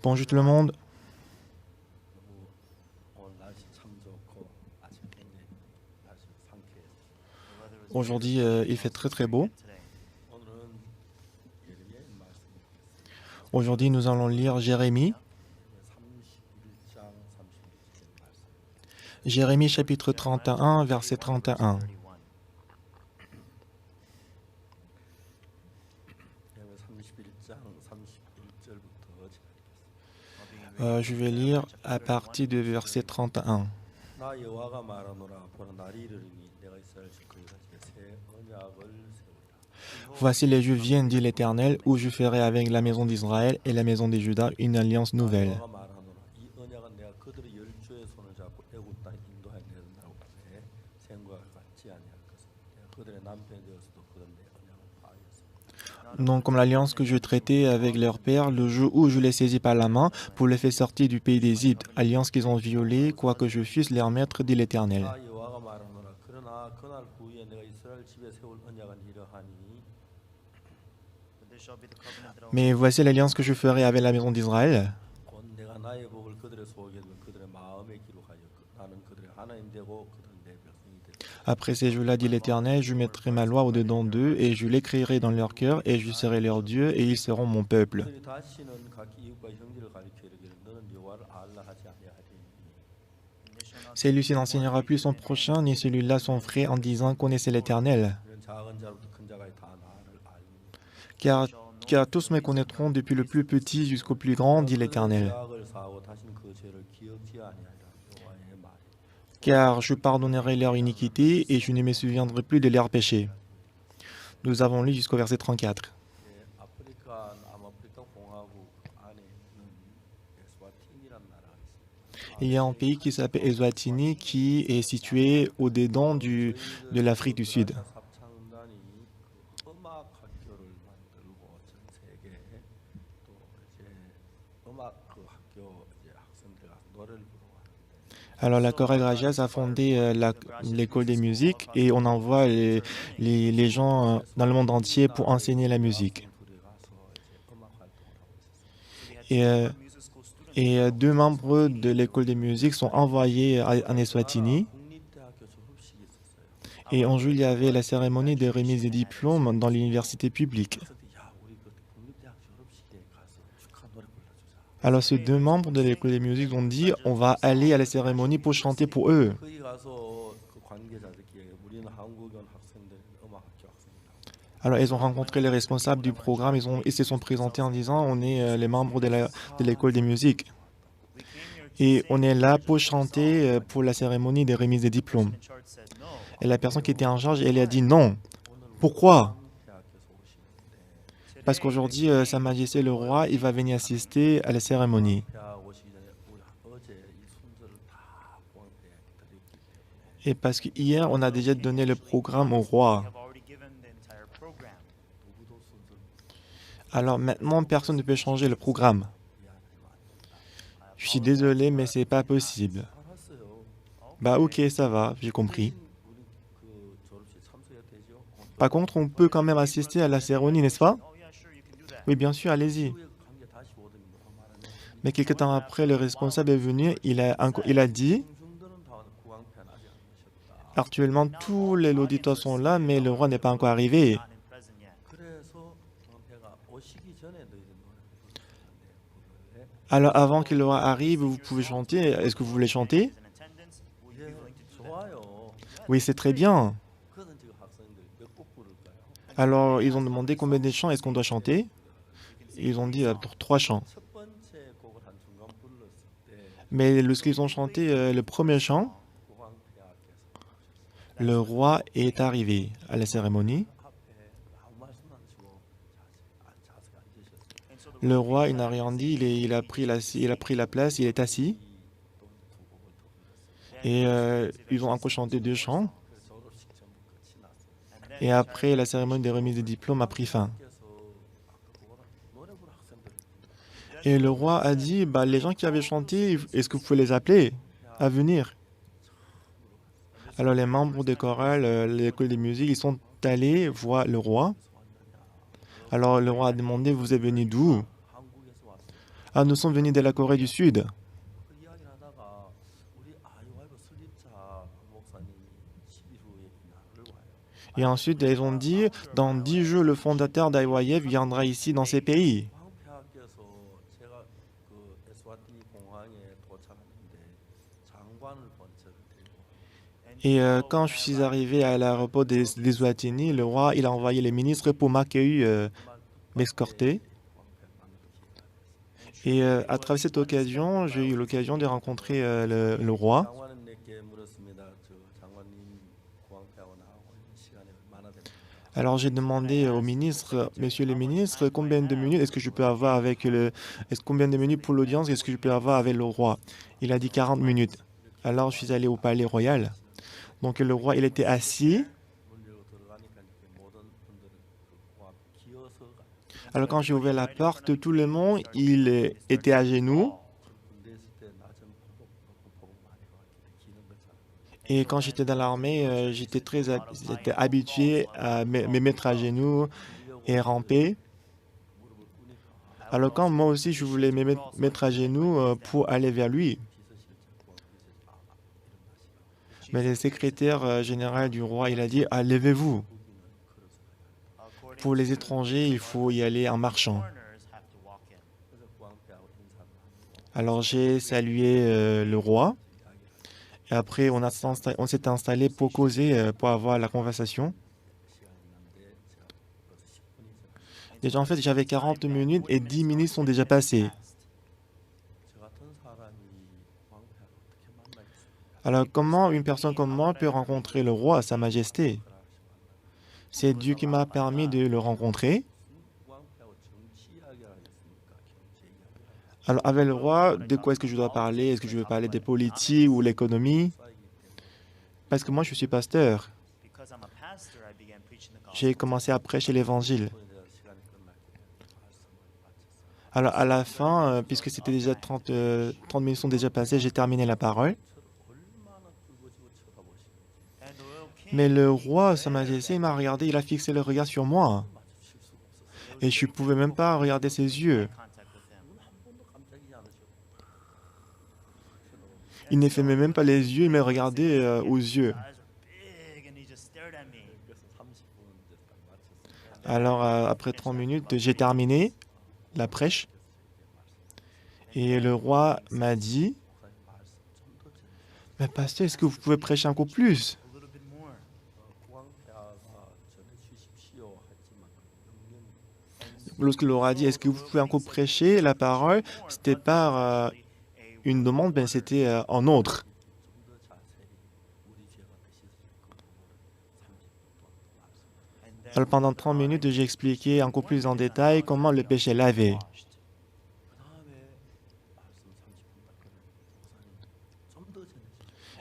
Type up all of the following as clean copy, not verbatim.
Bonjour tout le monde. Aujourd'hui, il fait très très beau. Aujourd'hui, nous allons lire Jérémie. Jérémie chapitre 31, verset 31. Je vais lire à partir du verset 31. Voici les jours viennent, dit l'Éternel, où je ferai avec la maison d'Israël et la maison de Juda une alliance nouvelle. Non comme l'alliance que je traitais avec leur père le jour où je les saisis par la main pour les faire sortir du pays d'Égypte, alliance qu'ils ont violée, quoique je fusse leur maître, dit l'Éternel. Mais voici l'alliance que je ferai avec la maison d'Israël. Après ces jours-là, dit l'Éternel, je mettrai ma loi au-dedans d'eux, et je l'écrirai dans leur cœur, et je serai leur Dieu, et ils seront mon peuple. Celui-ci n'enseignera plus son prochain, ni celui-là son frère, en disant, connaissez l'Éternel. Car, car tous me connaîtront depuis le plus petit jusqu'au plus grand, dit l'Éternel. Car je pardonnerai leur iniquité et je ne me souviendrai plus de leurs péchés. Nous avons lu jusqu'au verset 34. Il y a un pays qui s'appelle Eswatini qui est situé au-dedans de l'Afrique du Sud. Alors la chorale Rajas a fondé l'école des musiques et on envoie les gens dans le monde entier pour enseigner la musique. Et, deux membres de l'école des musiques sont envoyés en Eswatini. Et en juillet, il y avait la cérémonie de remise des diplômes dans l'université publique. Alors ces deux membres de l'école des musiques ont dit on va aller à la cérémonie pour chanter pour eux. Alors ils ont rencontré les responsables du programme, ils se sont présentés en disant on est les membres de l'école des musiques. Et on est là pour chanter pour la cérémonie de remise des diplômes. Et la personne qui était en charge, elle a dit non. Pourquoi? Parce qu'aujourd'hui, Sa Majesté le roi, il va venir assister à la cérémonie. Et parce qu'hier, on a déjà donné le programme au roi. Alors maintenant, personne ne peut changer le programme. Je suis désolé, mais c'est pas possible. Bah ok, ça va, j'ai compris. Par contre, on peut quand même assister à la cérémonie, n'est-ce pas? Oui, bien sûr, allez-y. Mais quelque temps après, le responsable est venu, il a dit, actuellement, tous les auditeurs sont là, mais le roi n'est pas encore arrivé. Alors, avant que le roi arrive, vous pouvez chanter. Est-ce que vous voulez chanter? Oui, c'est très bien. Alors, ils ont demandé combien de chants est-ce qu'on doit chanter? Ils ont dit pour 3 chants. Mais lorsqu'ils ont chanté le premier chant, le roi est arrivé à la cérémonie. Le roi, il n'a rien dit, il a pris la place, il est assis. Et ils ont encore chanté 2 chants. Et après, la cérémonie de remise des diplômes a pris fin. Et le roi a dit, bah, les gens qui avaient chanté, est-ce que vous pouvez les appeler à venir? Alors les membres des chorales, l'école des musiques, ils sont allés voir le roi. Alors le roi a demandé, vous êtes venu d'où? Ah, nous sommes venus de la Corée du Sud. 그 이야기를 하다가 우리 아이와이브 설립자 목사님이 10일 후에 나를 와요. Et 아니 ensuite, ils ont 그러다가 dit, dans 10 jours, le fondateur d'IYF viendra ici dans ces pays. 광폐하께서 제가 그 에스와티니 공항에 도착하는데 장관을 번째를 들고 Et quand je suis arrivé à l'aéroport des Eswatini, le roi, il a envoyé les ministres pour m'accueillir, 그 말 뜻밖의 m'escorter. 광폐를 만난 기회가 됐어요. Et à travers cette occasion, j'ai eu l'occasion de rencontrer le roi. 장관은 내게 물었습니다. 저 장관님 광폐하고 나하고 있는 시간이 얼마나 됩니까? Alors j'ai demandé au ministre, Monsieur le ministre, combien de minutes est-ce que je peux avoir avec combien de minutes pour l'audience est-ce que je peux avoir avec le roi? Il a dit 40 minutes. 이렇게 Alors je suis allé au palais royal. 하시는데 Donc le roi, il était assis. 문 열고 들어가니까 이렇게 모든 분들은 그 기어서 Alors quand j'ai ouvert la porte, tout le monde, il était à genoux. 군대 있을 때 낮은 보복 많이 가기 기는 거잖아. Et quand j'étais dans l'armée, j'étais habitué à me mettre à genoux et ramper. 무릎을 꿇니까 Alors quand moi aussi, je voulais mettre à genoux pour aller vers lui. 비서실장과 비서실 Mais le secrétaire général du roi, il a dit, ah, levez-vous. Pour les étrangers, il faut y aller en marchant. Alors j'ai salué le roi. Et après, on s'est installé pour causer, pour avoir la conversation. Déjà, en fait, j'avais 40 minutes et 10 minutes sont déjà passées. Alors, comment une personne comme moi peut rencontrer le roi, Sa Majesté? C'est Dieu qui m'a permis de le rencontrer. Alors, avec le roi, de quoi est-ce que je dois parler? Est-ce que je veux parler des politiques ou l'économie? Parce que moi, je suis pasteur. J'ai commencé à prêcher l'évangile. Alors, à la fin, puisque c'était déjà 30 minutes sont déjà passées, j'ai terminé la parole. Mais le roi, Sa Majesté, il m'a regardé, il a fixé le regard sur moi. Et je ne pouvais même pas regarder ses yeux. Il ne fermait même pas les yeux, il me regardait aux yeux. Alors, après 30 minutes, j'ai terminé la prêche. Et le roi m'a dit, mais pasteur, est-ce que vous pouvez prêcher encore plus? Lorsque le roi a dit, est-ce que vous pouvez encore prêcher la parole? C'était pas une demande, mais c'était en autre. Alors pendant 30 minutes, j'ai expliqué encore plus en détail comment le péché est lavé.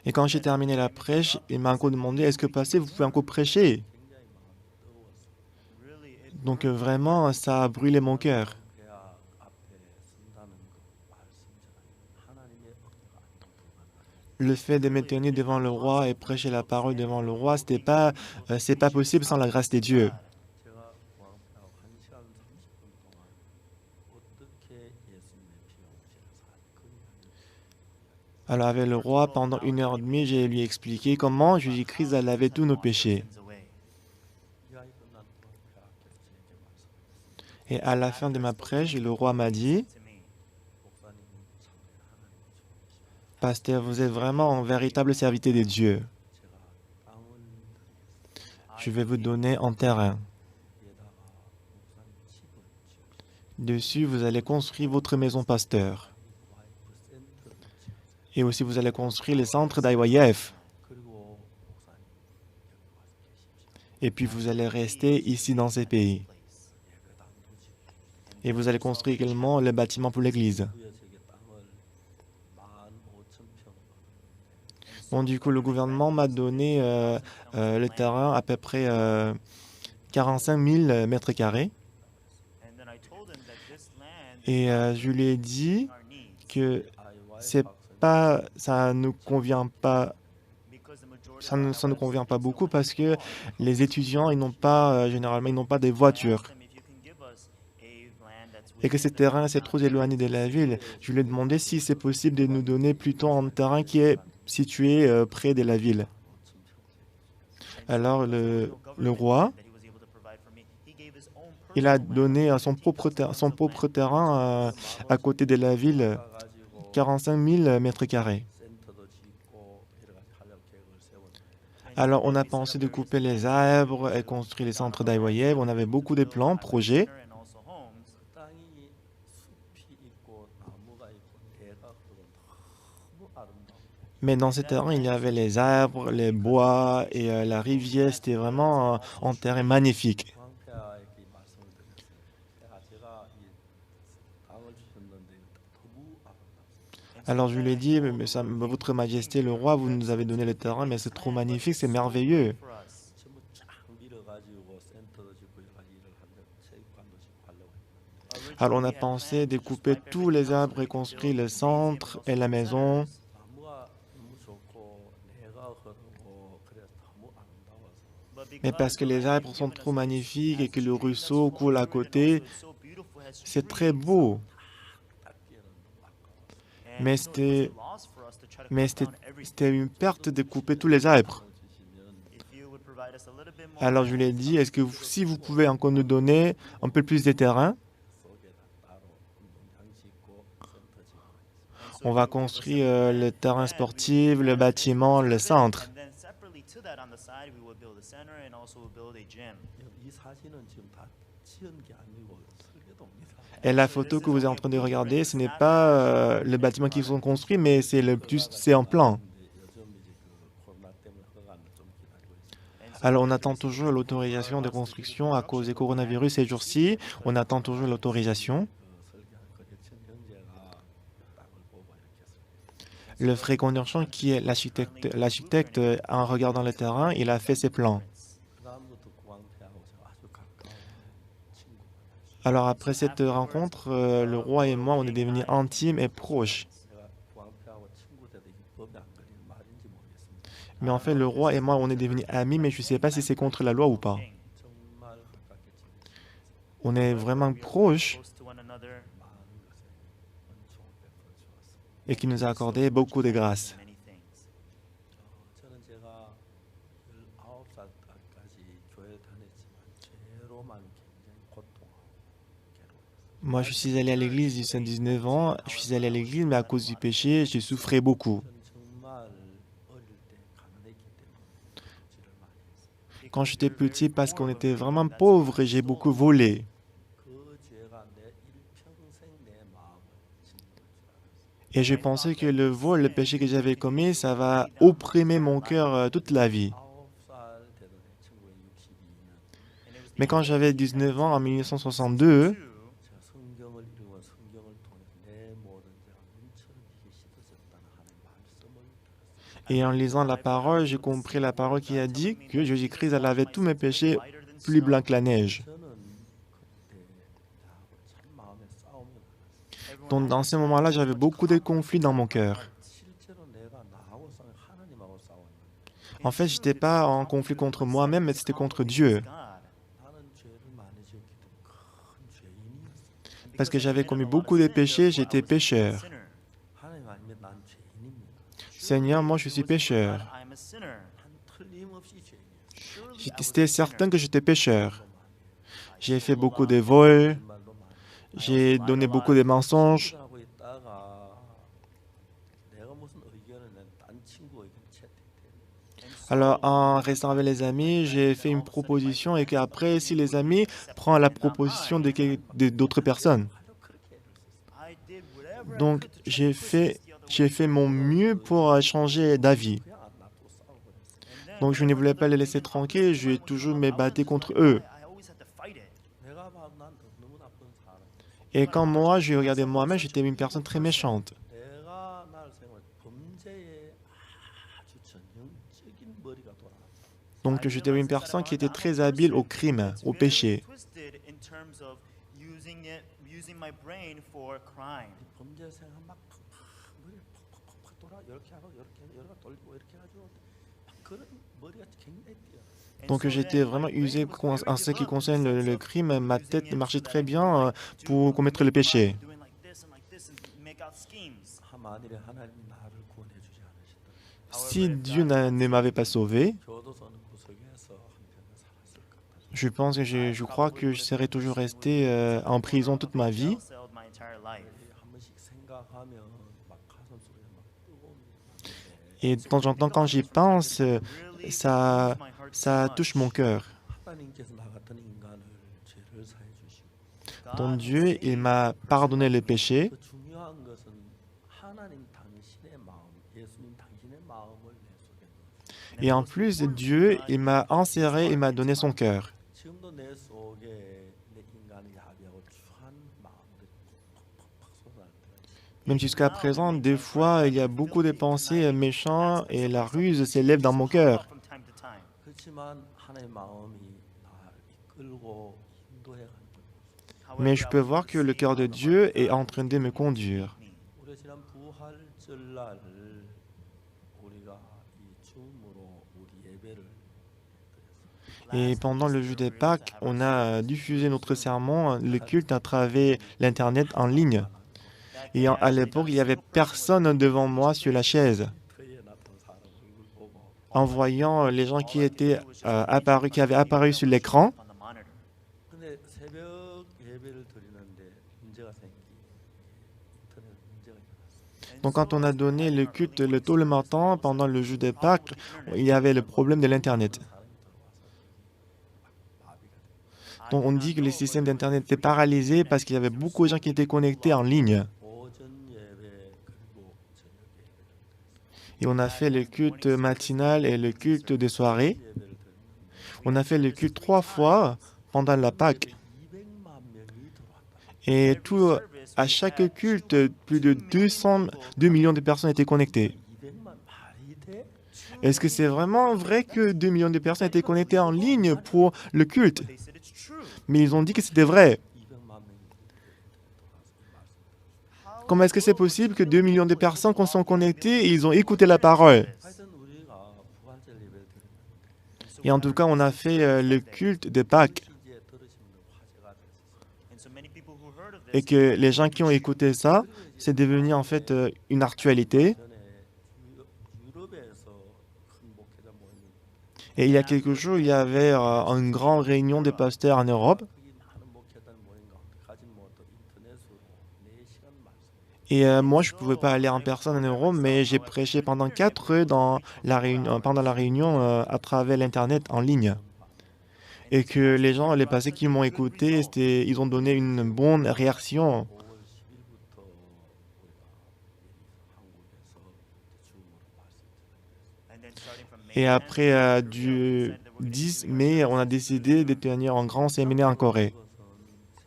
Et quand j'ai terminé la prêche, il m'a encore demandé, est-ce que pasteur, vous pouvez encore prêcher? Donc vraiment, ça a brûlé mon cœur. Le fait de me tenir devant le roi et prêcher la parole devant le roi, c'est pas possible sans la grâce de Dieu. Alors avec le roi, pendant 1h30, j'ai lui expliqué comment Jésus-Christ a lavé tous nos péchés. Et à la fin de ma prêche, le roi m'a dit, pasteur, vous êtes vraiment un véritable serviteur de Dieu. Je vais vous donner un terrain. Dessus, vous allez construire votre maison pasteur. Et aussi, vous allez construire le centre d'IYF. Et puis, vous allez rester ici dans ces pays. Et vous allez construire également le bâtiment pour l'église. Bon, du coup, le gouvernement m'a donné le terrain à peu près 45 000 mètres carrés. Et je lui ai dit que ça ne convient pas, ça ne convient pas beaucoup parce que les étudiants, généralement, ils n'ont pas des voitures. et que ce terrain c'est trop éloigné de la ville. Je lui ai demandé si c'est possible de nous donner plutôt un terrain qui est situé près de la ville. Alors le roi, il a donné son propre terrain à côté de la ville, 45 000 mètres carrés. 센터도 짓고 여러 가지 하려고 계획을 세웠는데 Alors on a pensé de couper les arbres et construire les centres d'IYF. On avait beaucoup de plans, projets. 땅이 숲이 있고 나무가 있고 대각도가 너무 아름다워. Mais dans ce terrain, il y avait les arbres, les bois et la rivière. C'était vraiment un terrain magnifique. 황폐하게 말씀을 드렸어요. 제가 이 땅을 주셨는데 너무 아름답습니다. Alors je lui ai dit, mais Votre Majesté, le roi, vous nous avez donné le terrain, mais c'est trop magnifique, c'est merveilleux. 전부 쫙 밀어가지고 센터도 짓고 여러 가지 일을 하는데 체육관도 짓고 하려고 했는데 Alors on a pensé de couper tous les arbres et construire le centre et la maison. 나무가 너무 좋고 내가 흐르고 그래서 너무 아름다워서 Mais parce que les arbres sont trop magnifiques et que le ruisseau coule à côté, c'est très beau. 닦기에는 너무 아까워. Mais c'était une perte de couper tous les arbres. 주시면 Alors je lui ai dit, est-ce que si vous pouvez encore nous donner un peu plus de terrain, 속에다 따로 운동장 짓고 센터 짓고 했습니다. on va construire le terrain sportif, le bâtiment, le centre. 이 사진은 지금 다 지은 게 아니고 설계도입니다. Et la photo que vous êtes en train de regarder, ce n'est pas le bâtiment qu'ils ont construit, mais c'est un plan. 근데 요즘 이제 그 코로나 때문에 허가는 좀 기다리고 있습니다. Alors on attend toujours l'autorisation de construction à cause du coronavirus ces jours-ci. On attend toujours l'autorisation. 그 설계한 권혁천 형제가 땅을 보고 이렇게 설계. Le frère Gonderchamp, qui est l'architecte, en regardant le terrain, il a fait ses plans. 그다음부터 구왕태하고 제가 아주 가까운 친구가 됐어요. Alors après cette rencontre, le roi et moi, on est devenus intimes et proches. 제가 구왕태하고 친구 돼도 이 법에 안 걸리는 말인지 모르겠습니다. Mais en fait, le roi et moi, on est devenus amis, mais je ne sais pas si c'est contre la loi ou pas. 정말 가깝게 지냈습니다. On est vraiment proches 많은 것에 은총을 베풀어 주었습니다. et qui nous a accordé beaucoup de grâce. 저는 제가 19살 때까지 교회를 다녔지만 죄로만 굉장히 고통하고 괴로웠어요. Moi, je suis allé à l'église jusqu'à 19 ans. Je suis allé à l'église, mais à cause du péché, j'ai souffert beaucoup. 저는 정말 어릴 때 가난했기 때문에 도둑질을 많이 했어요. Quand j'étais petit, parce qu'on était vraiment pauvres, j'ai beaucoup volé. 그 죄가 내 일평생 내 마음을 짓누를 줄 알았어요. Et je pensais que le vol, le péché que j'avais commis, ça va opprimer mon cœur toute la vie. 9살 되던 해 1962년 Mais quand j'avais 19 ans, en 1962, 제가 성경을 읽으면 성경을 통해서 내 모든 죄가 눈처럼 이게 씻어졌다는 하나님의 말씀을 들었어요. et en lisant la parole, j'ai compris la parole qui a dit que Jésus-Christ a lavé tous mes péchés plus blancs que la neige. 저는 그때 나하고 참 마음에 싸움이 많았어요. Donc dans ce moment-là, j'avais beaucoup de conflits dans mon cœur. 실제로 내가 나하고 싸워 하나님하고 싸웠는데 En fait, je n'étais pas en conflit contre moi-même, mais c'était contre Dieu. 나는 죄를 많이 지었기 때문에 큰 죄인이었어요. Parce que j'avais commis beaucoup de péchés, j'étais pécheur. 하나님 아니면 난 죄인입니다. Seigneur, moi je suis pécheur. 난 틀림없이 죄인이에요. C'était certain que j'étais pécheur. J'ai fait beaucoup de vols, 말도 많이 j'ai donné beaucoup de mensonges. 하고 있다가 내가 무슨 의견을 낸 딴 친구 의견 채택돼. Alors, en restant avec les amis, j'ai fait une proposition et qu'après, si les amis prennent la proposition d'autres personnes. Donc, j'ai fait mon mieux pour changer d'avis. 그냥 안 놔두고 싸우고 그랬어요. Donc, je ne voulais pas les laisser tranquilles, j'ai toujours me battu contre eux. 내가 봐도 난 너무 나쁜 사람. Et quand moi, je regardais moi-même, j'étais une personne très méchante. 내가 날 생각 범죄에 아주 전형적인 머리가 돌아갔다. Donc, j'étais une personne qui était très habile au crime, au péché. 범죄 생각 막 머리 팍팍팍팍 돌아 이렇게 하고 이렇게 돌리고 이렇게 해가지고 그런 머리가 굉장히 뛰어. Donc j'étais vraiment usé en ce qui concerne le crime. Ma tête marchait très bien pour commettre le péché. 만일에 하나님이 나를 구원해 주지 않으셨다면 Si Dieu ne m'avait pas sauvé, 교도소는 구석에서 한평을 살았을 것 같아요. je pense que je crois que je serais toujours resté en prison toute ma vie. 한 번씩 생각하면 막 가슴 속에 막 뜨거운 Et de temps en temps, quand j'y pense, ça touche mon cœur. 하나님께서 나 같은 인간을 죄를 사해 주시고 Donc Dieu, il m'a pardonné le péché. 그 중요한 것은 하나님 당신의 마음, 예수님 당신의 마음을 내 속에 넣으시고 Et en plus, Dieu, il m'a inséré, il m'a donné son cœur. 지금도 내 속에 내 인간을 야비하고 추한 마음들이 팍팍팍 쏟아날 때가 있어요. Même jusqu'à présent, des fois, il y a beaucoup de pensées méchantes et la ruse s'élève dans mon cœur. 그렇지만 하나님의 마음이 날 이끌고 인도해 가는 걸. Mais je peux voir que le cœur de Dieu est en train de me conduire. 우리 지난 부활절날 우리가 이 줌으로 우리 예배를 Et pendant le jeu des Pâques, on a diffusé notre sermon, le culte à travers l'Internet en ligne. Et à l'époque, il n'y avait personne devant moi sur la chaise. 터에 나타난 사람 얼굴 보고 En voyant les gens qui étaient apparus, qui avaient apparu sur l'écran, 근데 새벽 예배를 드리는데 문제가 인터넷 문제가 일어났어요. donc quand on a donné le culte tôt le matin, pendant le jeu des Pâques, il y avait le problème de l'Internet. 사람이 들어와서 막 마비가 돼. Donc on dit que le système d'Internet était paralysé parce qu'il y avait beaucoup de gens qui étaient connectés en ligne. 오전 예배 그리고 저녁 예배를 Et on a fait le culte matinal et le culte de soirée. 예배를 드렸는데 On a fait le culte 3 fois pendant la Pâques. 200만 명이 들어왔다. Et à chaque culte, plus de 2 millions de personnes étaient connectées. 200만 말이 돼? Est-ce que c'est vraiment vrai que 2 millions de personnes étaient connectées en ligne pour le culte? Mais ils ont dit que c'était vrai. 200만 명이 들어와서 이 말씀. Comment est-ce que c'est possible que 2 millions de personnes sont connectées et ils ont écouté la parole? 하여튼 우리가 부활절 예배를 드렸는데 Et en tout cas, on a fait le culte de Pâques. 이제 들으신 분들 화제가 됐어요. Et que les gens qui ont écouté ça, c'est devenu en fait une actualité. 전에 유럽에서 큰 목회자 모임이 Et il y a quelques jours, il y avait une grande réunion des pasteurs en Europe. 거기 많은 목회자 모임 가운데 가진 못도 인터넷으로 4시간 말씀. Et moi, je ne pouvais pas aller en personne en Europe, mais j'ai prêché pendant 4 heures pendant la réunion à travers l'Internet en ligne. Et que les gens, les pasteurs qui m'ont écouté, ils ont donné une bonne réaction. 5월 10일부터 우리가 한국에서 줌으로 말씀 전했어요. Et après du 10 mai, on a décidé de tenir un grand séminaire en Corée. 그것은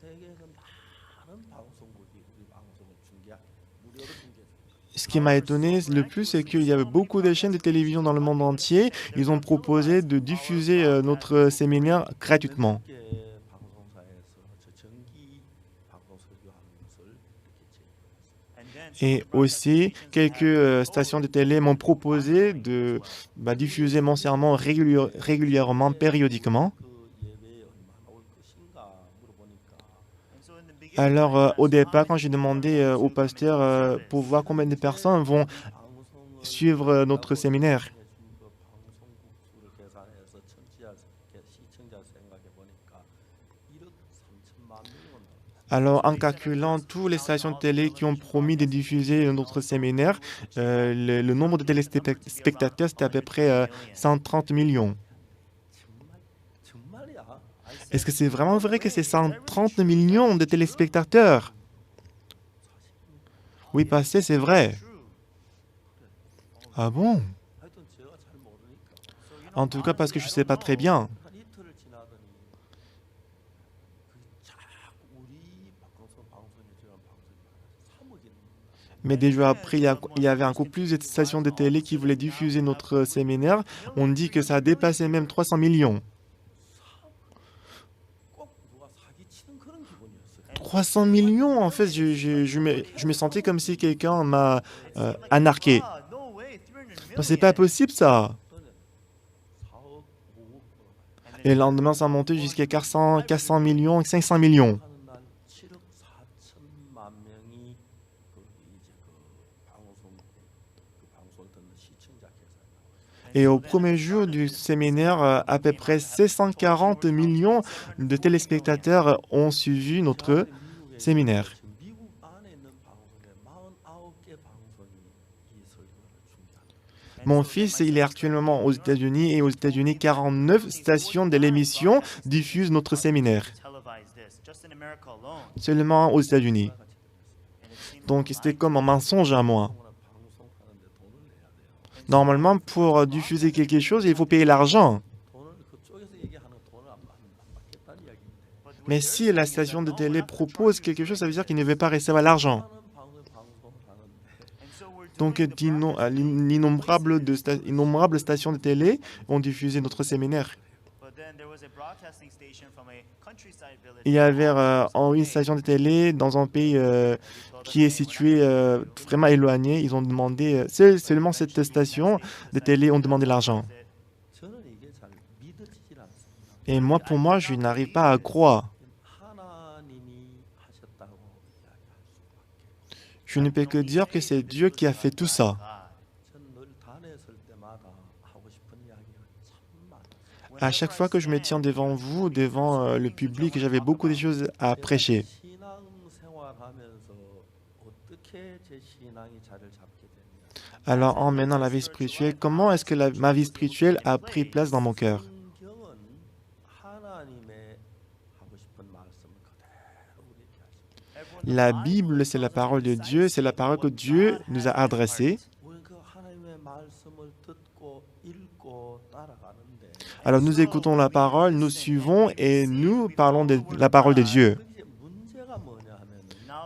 세계에서 많은 방송국이 우리 방송을 중계하게 무료로 중계해줍니다. Ce qui m'a étonné le plus, c'est qu'il y avait beaucoup de chaînes de télévision dans le monde entier. Ils ont proposé de diffuser notre séminaire gratuitement. 개 방송사에서 저 정기 방송 설교하는 것을 이렇게 제공했어요. Et aussi, quelques stations de télé m'ont proposé de diffuser mon sermon régulièrement, périodiquement. 그 예배에 얼마나 올 것인가 물어보니까 Alors, au départ, quand j'ai demandé au pasteur pour voir combien de personnes vont 방송을 suivre notre séminaire, 해준 그 방송국 수를 계산해서 시청자 생각해 보니까 1억 3천만 명이 온다. alors en calculant toutes les stations de télé qui ont promis de diffuser notre séminaire, le nombre de téléspectateurs, c'était à peu près 130 millions. 정말이야? Est-ce que c'est vraiment vrai que c'est 130 millions de téléspectateurs? Oui, pasteur, c'est vrai. Ah bon? 하여튼 제가 잘 모르니까 En tout cas, parce que je ne sais pas très bien. 한 이틀을 지나더니 자꾸 우리 방송해 주는 방송이 많아서 3억이 넘는다. Mais des jours après, il y avait encore plus de stations de télé qui voulaient diffuser notre séminaire. On dit que ça a dépassé même 300 millions. 꼭 누가 사기치는 그런 기분이었어요. 300 millions, en fait, je me sentais comme si quelqu'un m'a anarqué. Non, c'est pas possible ça. Et le lendemain, ça a monté jusqu'à 400 millions, 500 millions. 하는 날 7억 4천만 명이 그 이제 그 방송을 듣는 시청자 계산이 나와요. Et au premier jour du séminaire, à peu près 640 millions de téléspectateurs ont suivi notre 제가 미국에 séminaire. 지금 미국 안에 있는 방송에 49개 방송이 이 설교를 중계합니다. Mon fils, il est actuellement aux États-Unis et aux États-Unis, 49 stations de l'émission diffusent notre séminaire. Seulement aux États-Unis. Donc c'était comme un mensonge à moi. 방송하는데 돈을 내야 돼요. Normalement, pour diffuser quelque chose, il faut payer l'argent. 돈을 그쪽에서 얘기하는 돈을 안 받겠다는 이야기인데. Mais si la station de télé propose quelque chose, ça veut dire qu'il ne veut pas recevoir l'argent. 많은 방송을 하는데 Donc innombrables stations de télé ont diffusé notre séminaire. Il y avait une station de télé dans un pays qui est situé vraiment éloigné. Ils ont demandé, seulement cette station de télé ont demandé l'argent. 저는 이게 잘 믿어지질 않습니다. Et moi, pour moi, je n'arrive pas à croire. 하나님이 하셨다고 이야기할 수밖에. Je ne peux que dire que c'est Dieu qui a fait tout ça. 전 늘 단에 설 때마다 하고 싶은 이야기가 참 많아요. À chaque fois que je me tiens devant vous, devant le public, j'avais beaucoup de choses à prêcher. 신앙 생활하면서 어떻게 제 신앙이 자리를 잡게 됐냐? Alors, en menant la vie spirituelle, comment est-ce que ma vie spirituelle a pris place dans mon cœur? 성경은 하나님의 하고 싶은 말씀을 그대로 우리에게 하십니다. La Bible, c'est la parole de Dieu, c'est la parole que Dieu nous a adressée. 우리는 그 하나님의 말씀을 듣고 읽고 따라가는데 Alors, nous écoutons la parole, nous suivons et nous parlons de la parole de Dieu. 이제 문제가 뭐냐 하면은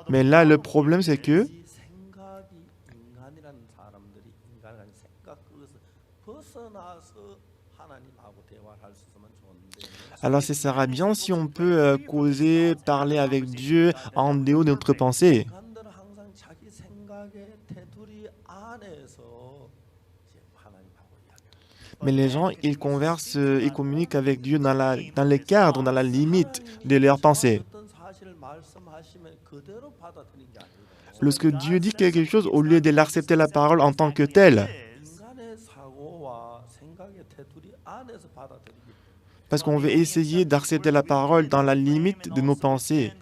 Mais là, le problème, c'est que 이 생각이 인간이라는 사람들이 인간의 생각 그것을 벗어나서 하나님하고 대화를 할 수 있으면 좋은데 alors, ce sera bien si on peut causer, parler avec Dieu en dehors de notre pensée. 인간들은 항상 자기 생각의 테두리 안에서 이제 하나님하고 이야기합니다. Mais les gens, ils conversent, ils communiquent avec Dieu dans les cadres, dans la limite de leurs pensées. 어떤 사실을 말씀하시면 그대로 받아들이는 게 아니고 Lorsque Dieu dit quelque chose, au lieu de l'accepter la parole en tant que telle, 인간의 사고와 생각의 테두리 안에서 받아들이기 때문에 parce qu'on veut essayer d'accepter la parole dans la limite de nos pensées.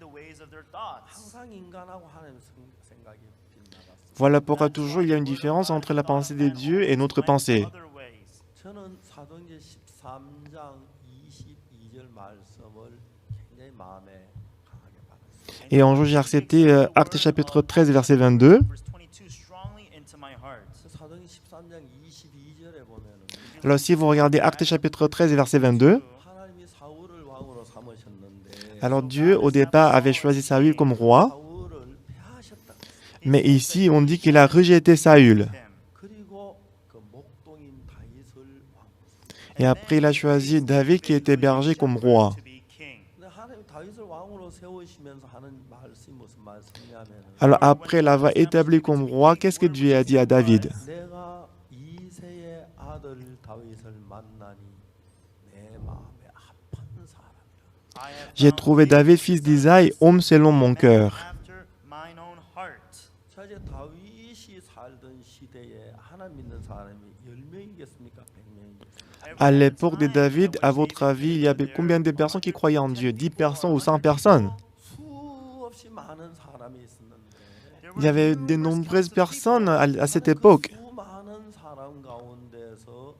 항상 인간하고 하나님의 생각이 빗나갔습니다. Voilà pourquoi toujours il y a une différence entre la pensée de Dieu et notre pensée. 저는 사도행전 13장 22절 말씀을 굉장히 마음에 강하게 받았습니다. Et un jour, j'ai accepté Actes chapitre 13, verset 22. 사도행전 13장 22절에 보면은 Alors, si vous regardez Actes chapitre 13, verset 22, 하나님이 사울을 왕으로 삼으셨는데 alors Dieu, au départ, avait choisi Saül comme roi, 사울을 폐하셨다. mais ici, on dit qu'il a rejeté Saül. 그리고 그 목동인 다윗을 왕으로. Et après, il a choisi David qui était berger comme roi. 근데 하나님 다윗을 왕으로 세우시면서 하는 말씀이 무슨 말씀이냐면은 Alors, après l'avoir établi comme roi, qu'est-ce que Dieu a dit à David? 내가 이새의 아들 다윗을 만나니 내 마음에 합한 사람이라. J'ai trouvé David, fils d'Isaïe, homme selon mon cœur. 자 이제 다윗이 살던 시대에 하나님 믿는 사람이 10명이겠습니까? 100명이겠습니까? À l'époque de David, à votre avis, il y avait combien de personnes qui croyaient en Dieu? 10 personnes ou 100 personnes? 수없이 많은 사람이 있었는데 Il y avait de nombreuses personnes à cette époque. 그 수많은 사람 가운데서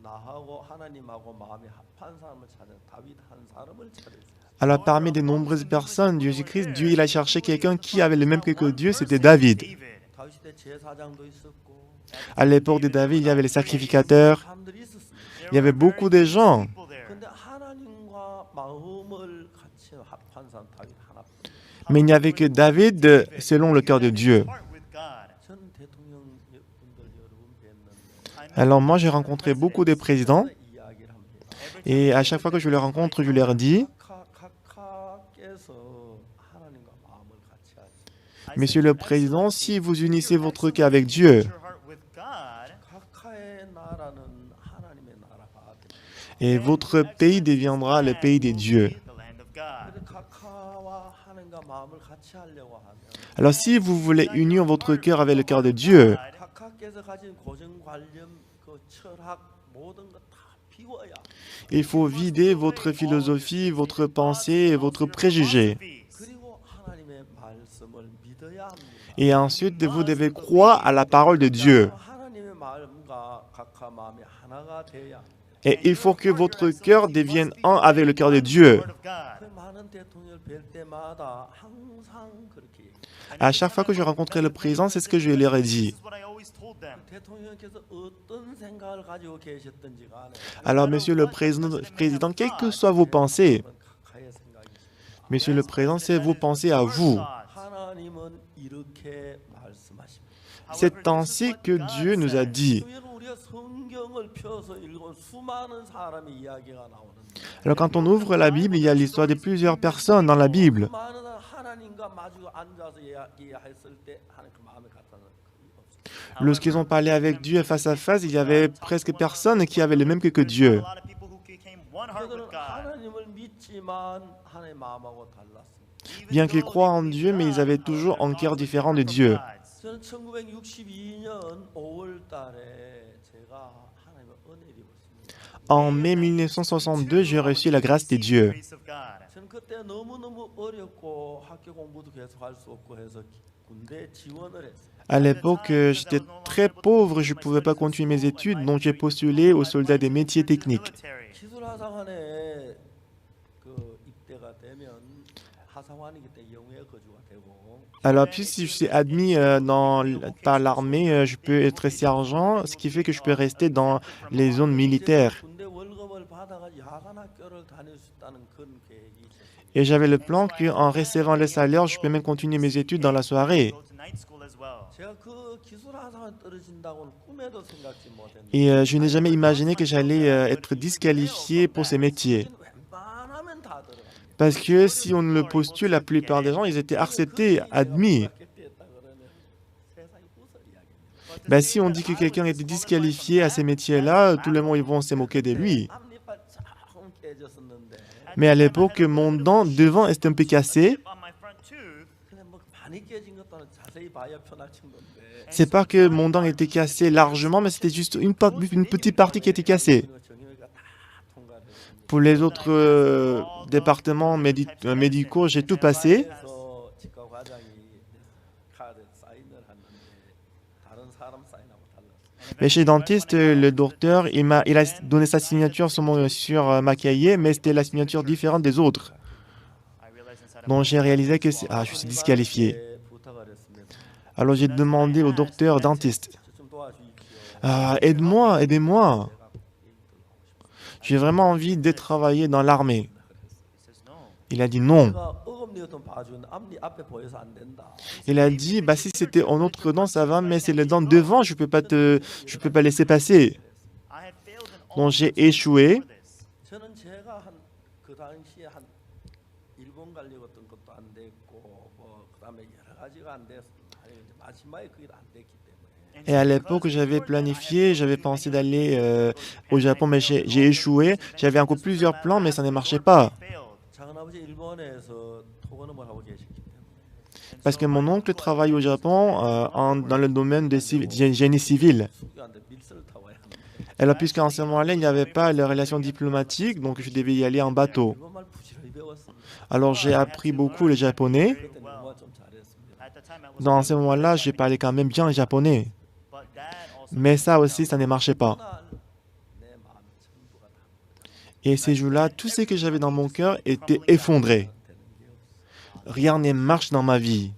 나하고 하나님하고 마음이 합한 사람을 찾아 다윗 한 사람을 찾았어요. Alors, parmi de nombreuses personnes, Jésus-Christ, Dieu, il a cherché quelqu'un qui avait le même cœur que Dieu, c'était David. 다윗 때 제사장도 있었고 À l'époque de David, il y avait les sacrificateurs, 사람들이 있었습니다. il y avait beaucoup de gens. 근데 하나님과 마음을 같이 합한 사람 다윗 하나. Mais il n'y avait que David selon le cœur de Dieu. 저는 대통령 분들 여러분 뵀는데 Alors moi, j'ai rencontré beaucoup de présidents 이야기를 합니다. et à chaque fois que je les rencontre, je leur dis, 각하께서 하나님과 마음을 같이 하시. Monsieur le Président, si vous unissez votre cœur avec Dieu, 각하의 나라는 하나님의 나라가 됩니다. Et votre pays deviendra le pays des dieux. 그래서 각하와 하나님과 마음을 같이 하려고 하면 Alors si vous voulez unir votre cœur avec le cœur de Dieu, 각하께서 가진 고정관념, 그 철학 모든 것 다 비워야 il faut vider votre philosophie, votre pensée et votre préjugé. 그리고 하나님의 말씀을 믿어야 합니다. Et ensuite, vous devez croire à la parole de Dieu. 하나님의 마음과 각하 마음이 하나가 돼야 Et il faut que votre cœur devienne un avec le cœur de Dieu. 그 많은 대통령을 뵐 때마다 항상 그렇게 얘기해요. À chaque fois que je rencontrais le président, c'est ce que je leur ai dit. 대통령께서 어떤 생각을 가지고 계셨던지 간에 Alors, monsieur le président, quelles que soient vos pensées, 그건 각하의 생각이십니다. monsieur le président, c'est vos pensées à vous. 하나님은 이렇게 말씀하십니다. C'est ainsi que Dieu nous a dit. 우리가 성경을 펴서 읽은 수많은 사람의 이야기가 나오는데 Alors, quand on ouvre la Bible, il y a l'histoire de plusieurs personnes dans la Bible. 많은 하나님과 마주 앉아서 이야기했을 때 하나님 그 마음을 갖다는 없어요. Lorsqu'ils ont parlé avec Dieu face à face, il y avait presque personne qui avait le même que Dieu. 그들은 하나님을 믿지만 하나님의 마음하고 달랐습니다. Bien qu'ils croient en Dieu, mais ils avaient toujours un cœur différent de Dieu. 저는 1962년 5월 달에 제가 하나님의 은혜를 입었습니다. En mai 1962, j'ai reçu la grâce de Dieu. 저는 그때 너무너무 어렵고 학교 공부도 계속 할 수 없고 해서 군대 지원을 했어요. À l'époque, j'étais très pauvre, je ne pouvais pas continuer mes études, donc j'ai postulé aux soldats des métiers techniques. 기술하사관에 그 입대가 되면 하사관이기 때문에 영해 거주가 되고 Alors, puis si je suis admis par l'armée, je peux être sergent, ce qui fait que je peux rester dans les zones militaires. 군대 월급을 받아가지고 야간 학교를 다닐 수 있다는 그런 계획이 있었어요. Et j'avais le plan qu'en recevant le salaire, je peux même continuer mes études dans la soirée. 제가 그 기술하사관 떨어진다고는 꿈에도 생각지 못했는데 Et je n'ai jamais imaginé que j'allais être disqualifié pour ces métiers. 웬만하면 다 들어갑니다. Parce que si on le postule, la plupart des gens, ils étaient acceptés, admis. Ben, si on dit que quelqu'un était disqualifié à ces métiers-là, tout le monde ils vont se moquer de lui. 앞니빨 조금 깨졌었는데 Mais à l'époque, mon dent devant était un peu cassé. 근데 뭐 많이 깨진 것도 자세히 봐야 편할 정도인데 C'est pas que mon dent était cassé largement, mais c'était juste une petite partie qui était cassée. 정형외과 다 통과를 했습니다. Pour les autres départements médicaux, j'ai tout passé. 그래서 치과 과장이 카드 사인을 하는데 다른 사람 사인하고 달랐어요. Mais chez le dentiste, le docteur, il a donné sa signature sur ma cahier, mais c'était la signature différente des autres. Donc j'ai réalisé que je suis disqualifié. 부탁을 했습니다. Alors j'ai demandé au docteur dentiste, 좀 도와주십시오. aide-moi, aidez-moi. J'ai vraiment envie de travailler dans l'armée. Il a dit non. 제가 어금니가 봐주는데 앞니 앞에 보여서 안 된다. Il a dit, bah si c'était en autre dent, ça va, mais c'est le dent devant, je peux pas laisser passer. Donc j'ai échoué. 저는 제가 한 그 당시에 한 일본 가려고 했던 것도 안 됐고 뭐 그다음에 여러 가지가 안 됐어. 아니 이제 마지막에 그게 안 됐기 때문에. Et à l'époque, j'avais planifié, j'avais pensé d'aller au Japon, mais j'ai échoué. J'avais encore plusieurs plans, mais ça ne marchait pas. 작은아버지 일본에서 토건음을 하고 계시기 때문에 Parce que mon oncle travaille au Japon dans le domaine de génie civil. 수교한테 밀서를 타고 와야 하는데 Alors, puisqu'en ce moment-là, il n'y avait pas les relations diplomatiques, donc je devais y aller en bateau. 일본말 부지런히 배웠습니다. Alors, j'ai appris beaucoup le japonais. 그때 영어 좀 잘했습니다. Dans ce moment-là, j'ai parlé quand même bien le japonais. Mais ça aussi, ça ne marchait pas. 그날 내 마음 전부가 다 Et ces jours-là, tout ce que j'avais dans mon cœur était effondré. 되는 게 없어. Rien ne marche dans ma vie.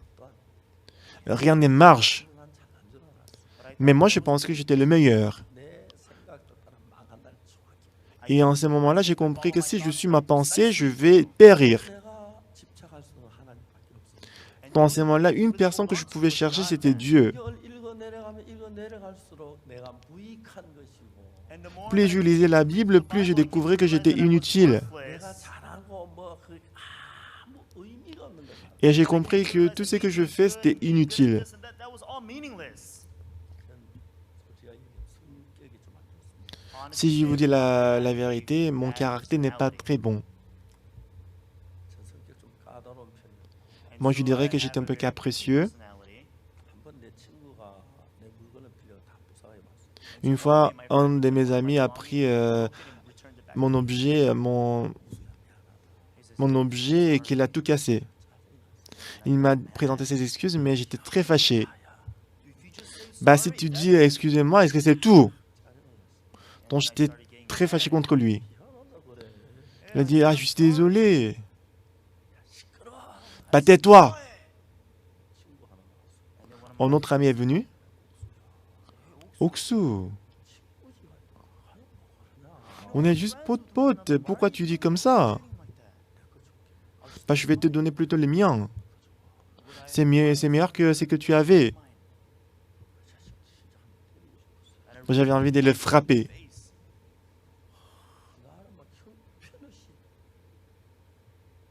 Rien ne marche. 난 잘난 줄 알았어. Mais moi, je pense que j'étais le meilleur. 내 생각도 따라 망한다는 정확히. Et en ce moment-là, j'ai compris que si je suis ma pensée, je vais périr. 내가 집착할 수 있는 하나님밖에 없어. Dans ce moment-là, une personne que je pouvais chercher, c'était Dieu. 성경을 읽어 내려갈수록 내가 무익한 것이고 Plus je lisais la Bible, plus je découvrais que j'étais inutile. 내가 잘하고 뭐 그 아무 의미가 없는 거야. Et j'ai compris que tout ce que je fais, c'était inutile. 솔직히 얘기해 성격이 좀 안 좋습니다. Si je vous dis la vérité, mon caractère n'est pas très bon. 제 성격 좀 까다로운 편이에요. Moi, je dirais que j'étais un peu capricieux. 한번 내 친구가 내 물건을 빌려 다 부숴해 봤어. Une fois, un de mes amis a pris mon objet, mon objet et qu'il a tout cassé. Il m'a présenté ses excuses, mais j'étais très fâché. Bah, si tu dis excusez-moi, est-ce que c'est tout? Donc, j'étais très fâché contre lui. 미안하다 그래. Il a dit, ah, je suis désolé. 시끄러워. Bah, tais-toi. 친구 하나 나왔어. Un autre ami est venu. Oksu, on est juste pote-pote. Pourquoi tu dis comme ça? Bah, je vais te donner plutôt les miens. C'est mieux, c'est meilleur que ce que tu avais. J'avais envie de le frapper. 나를 막 형편없이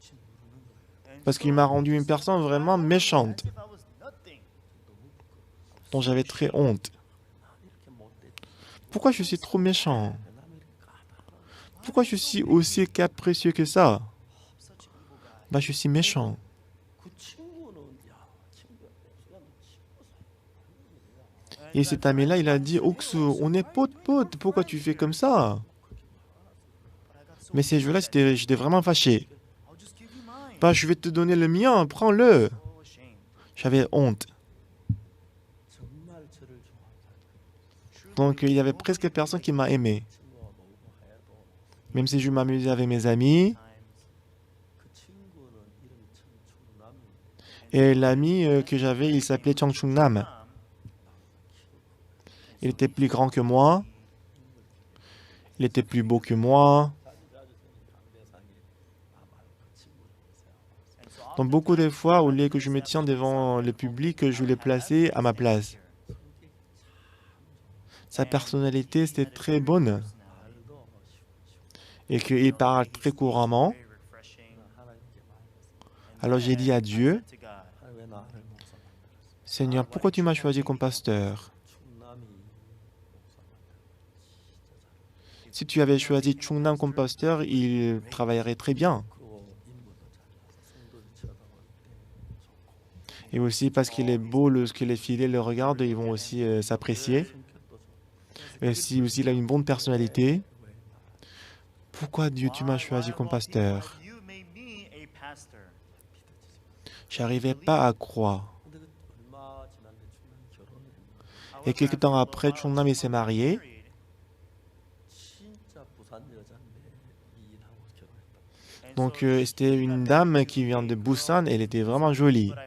짓누르는 거예요. Parce qu'il m'a rendu une personne vraiment méchante, dont j'avais très honte. 난 이렇게 못됐지. Pourquoi je suis trop méchant? 남이 이렇게 까다로워. Pourquoi je suis aussi capricieux que ça? Bah, je suis méchant. 그 친구는 야 친구야 내가 너 친구 사이. Et cet ami-là, il a dit, Oksu, on est pote-pote. Pourquoi tu fais comme ça? Mais ces jours-là, j'étais vraiment fâché. Bah, je vais te donner le mien, prends-le. J'avais honte. 정말 저를 좋아하는 사람. Donc, il y avait presque personne qui m'a aimé. 친구가 놀고 해도 Même si je m'amusais avec mes amis. 그 친구는 이름이 청춘남인데 Et l'ami que j'avais, il s'appelait Chang Chung Nam. Il était plus grand que moi. Il était plus beau que moi. 강대상이 나 말고 그 친구를 보세요. Donc, beaucoup de fois, au lieu que je me tienne devant le public, je l'ai placé à ma place. Sa personnalité, c'était très bonne. 말도 시원시원. Et qu'il parle très couramment. 하나님께 말했어. Alors j'ai dit à Dieu, 하나님 왜 나를 목사 만들었어? Seigneur, pourquoi tu m'as choisi comme pasteur? 충남이 목사 만들었어. Si tu avais choisi Chung Nam comme pasteur, il travaillerait très bien. 그리고 인물도 잘나서 성도들 쳐다볼 때 좋고. Et aussi parce qu'il est beau, lorsque les fidèles le regardent, ils vont aussi s'apprécier. 성격도 좋고. Et si aussi il a une bonne personnalité, pourquoi Dieu tu m'as choisi comme pasteur? J'arrivais pas à croire. 근데 그 얼마 지났는데 충남이 결혼을 했는데 Et quelques temps après, Chung Nam il s'est marié. 진짜 부산 여자인데 미인하고 결혼했다. Donc c'était une dame qui vient de Busan, elle était vraiment jolie. 한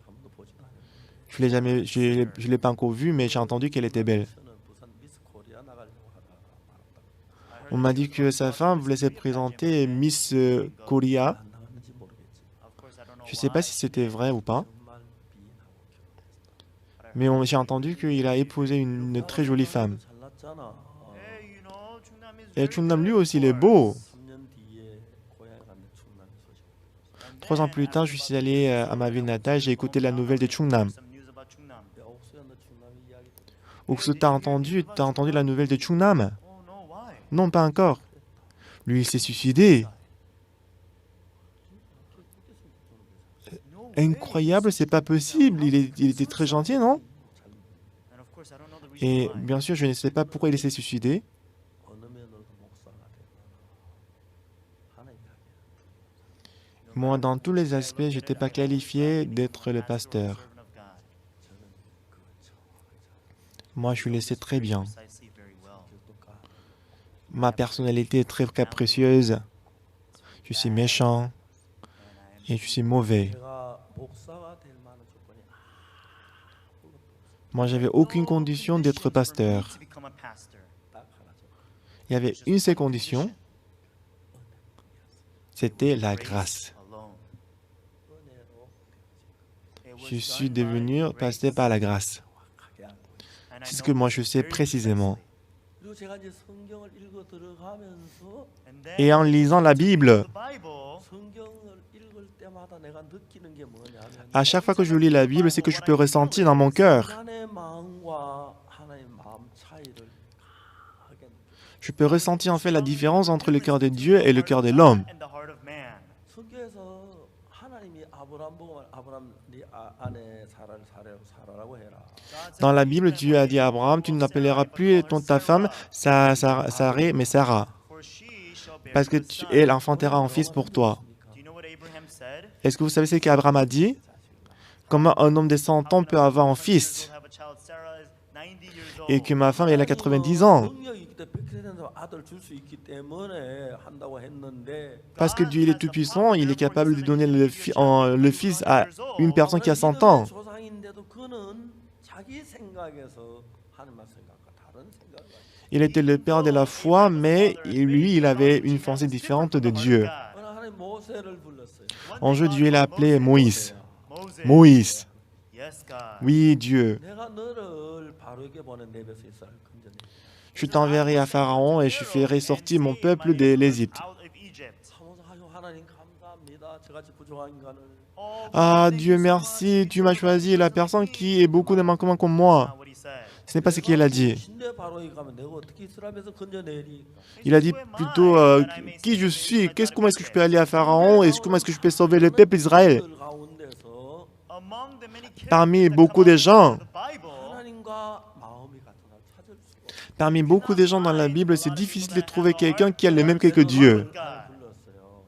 번도 보지도 않았는데 Je l'ai jamais, je l'ai pas encore vue, mais j'ai entendu qu'elle était belle. 저는 부산 미스 코리아 나가려고 하다가 말았다고. On m'a dit que sa femme voulait se présenter Miss Korea. 안 나갔는지 모르겠지. Je ne sais pas si c'était vrai ou pas, 정말 미인하고 결혼했어. mais j'ai entendu qu'il a épousé une très jolie femme. 잘났잖아. Et Chung Nam lui aussi, il est beau. 3년 뒤에 고향에 갔는데 충남이 소식. 3 ans plus tard, je suis allé à ma ville natale, j'ai écouté la nouvelle de Chung Nam. 야 옥수야 너 충남이 이야기 들어. Oksu, t'as entendu la nouvelle de Chung Nam? Non, pas encore. Lui, il s'est suicidé. Incroyable, c'est pas possible. Il était très gentil, non? Et bien sûr, je ne sais pas pourquoi il s'est suicidé. 어느 면으로도 목사가 되거나 하나님 가게. Moi, dans tous les aspects, je n'étais pas qualifié d'être le pasteur. 저는 그 정확하게 Moi, je le sais très bien. 성격도 까. Ma personnalité est très capricieuse. Je suis méchant et je suis mauvais. 제가 목사가 될 만한 조건이 아무것도 없어요. Moi, j'avais aucune condition d'être pasteur. 딱 하나 줘. Il y avait une seule condition, c'était la grâce. 은혜로 Je suis devenu pasteur par la grâce. 정확하게 알고. C'est ce que moi je sais précisément. 그리고 제가 이제 성경을 읽어 들어가면서 Et en lisant la Bible, 성경을 읽을 때마다 내가 느끼는 게 뭐냐면 à chaque fois que je lis la Bible, c'est que je peux ressentir dans mon cœur. 인간의 마음과 하나님의 마음 차이를 Je peux ressentir en fait la différence entre le cœur de Dieu et le cœur de l'homme. 성경에서 하나님이 아브라함 보고 아브라함 네 아내 사라라고 해라. Dans la Bible, Dieu a dit à Abraham, tu n'appelleras plus ta femme Sarah, mais Sarah, parce que elle enfantera un fils pour toi. Est-ce que vous savez ce qu'Abraham a dit? Comment un homme de 100 ans peut avoir un fils? Et que ma femme, elle a 90 ans. 능력이 있기 때문에 100세 된 사람 아들 줄 수 있기 때문에 한다고 했는데 Parce que Dieu, il est tout-puissant, il est capable de donner le fils à une personne qui a 100 ans. 조상인데도 그는 자기 생각에서 하나님 생각과 다른 생각을 가지고 Il était le père de la foi, mais lui, il avait une pensée différente de Dieu. 어느 하나님 모세를 불렀어요. Un jour, Dieu l'a appelé Moïse. Moïse. Oui, Dieu. 내가 너를 바로에게 보낸 내 뱃에 이스라엘 건져내. Je t'enverrai à Pharaon et je ferai sortir mon peuple de l'Égypte. 사모사 아유 하나님 감사합니다. 저같이 부족한 인간을 Ah, Dieu merci, tu m'as choisi la personne qui est beaucoup de manquements comme moi. Ce n'est pas ce qu'il a dit. 신대 바로에 가면 내가 어떻게 이스라엘에서 건져내리까? Il a dit plutôt qui je suis, comment est-ce que je peux aller à Pharaon et comment est-ce que je peux sauver le peuple d'Israël. 들 가운데서 Parmi beaucoup de gens, 하나님과 마음이 같은 사람 찾을 수가 없어요. parmi beaucoup de gens dans la Bible, c'est difficile de trouver quelqu'un qui a le même cœur que Dieu. 불렀어요.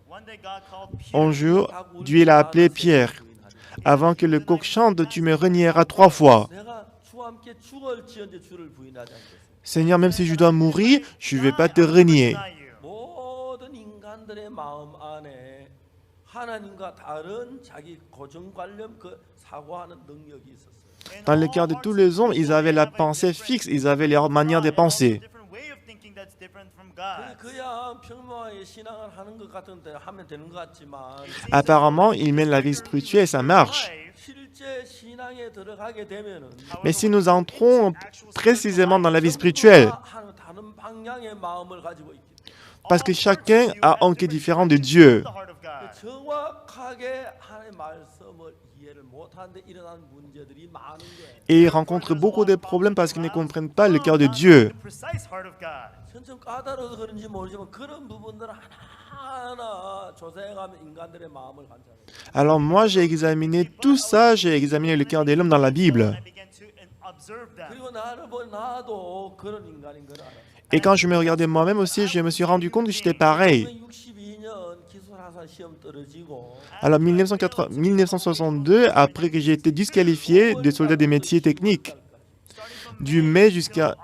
Un jour, Dieu l'a appelé Pierre. Avant que le coq chante, tu me renieras 3 fois. 내가 주와 함께 죽을지언정 주를 부인하지 않겠어. Seigneur, même si je dois mourir, je ne vais pas te renier. 모든 인간들의 마음 안에 하나님과 다른 자기 고정관념 그 사고하는 능력이 있었어요. Dans le cœur de tous les hommes, ils avaient la pensée fixe, ils avaient leur manière de penser. 그냥 평범하게 신앙을 하는 것 같은데 하면 되는 것 같지만 Apparemment, ils mènent la vie spirituelle et ça marche. 실제 신앙에 들어가게 되면은 Mais si nous entrons précisément dans la vie spirituelle, 하나님 다른 방향의 마음을 가지고 있기 때문에 parce que chacun a un quai différent de Dieu, 정확하게 하나님의 말씀을 이해를 못하는데 일어나는 문제들이 많은 거예요. et ils rencontrent beaucoup de problèmes parce qu'ils ne comprennent pas le cœur de Dieu. 좀 까다로워서 그런지 모르지만 그런 부분들을 하나하나 조사해가면 인간들의 마음을 관찰해요. Alors moi, j'ai examiné tout ça, j'ai examiné le cœur de l'homme dans la Bible. 그리고 나를 보니 나도 그런 인간인 걸 알아요. Et quand je me regardais moi-même aussi, je me suis rendu compte que j'étais pareil. 1962년 기술하사 시험 떨어지고 Alors 1962, après que j'ai été disqualifié des soldats des métiers techniques, du mai jusqu'à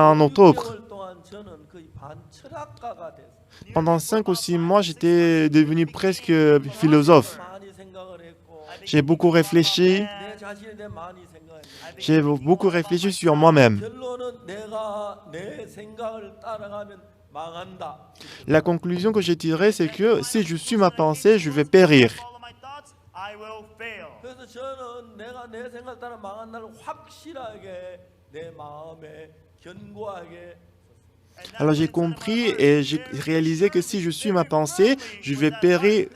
en octobre. 6개월 동안 저는 거의 반철학가가 됐어요. Pendant 5 ou 6 mois, j'étais devenu presque philosophe. 많이 생각을 했고 J'ai beaucoup réfléchi, 내 자신에 대해 많이 생각했는데 j'ai beaucoup réfléchi sur moi-même. 결론은 내가 내 생각을 따라가면 망한다. La conclusion que j'ai tirée, c'est que si je suis ma pensée, je vais périr. 그래서 저는 내가 내 생각 따라 망한 날 확실하게 내 마음에 견고하게 Alors j'ai compris et j'ai réalisé que si je suis ma pensée, je vais périr.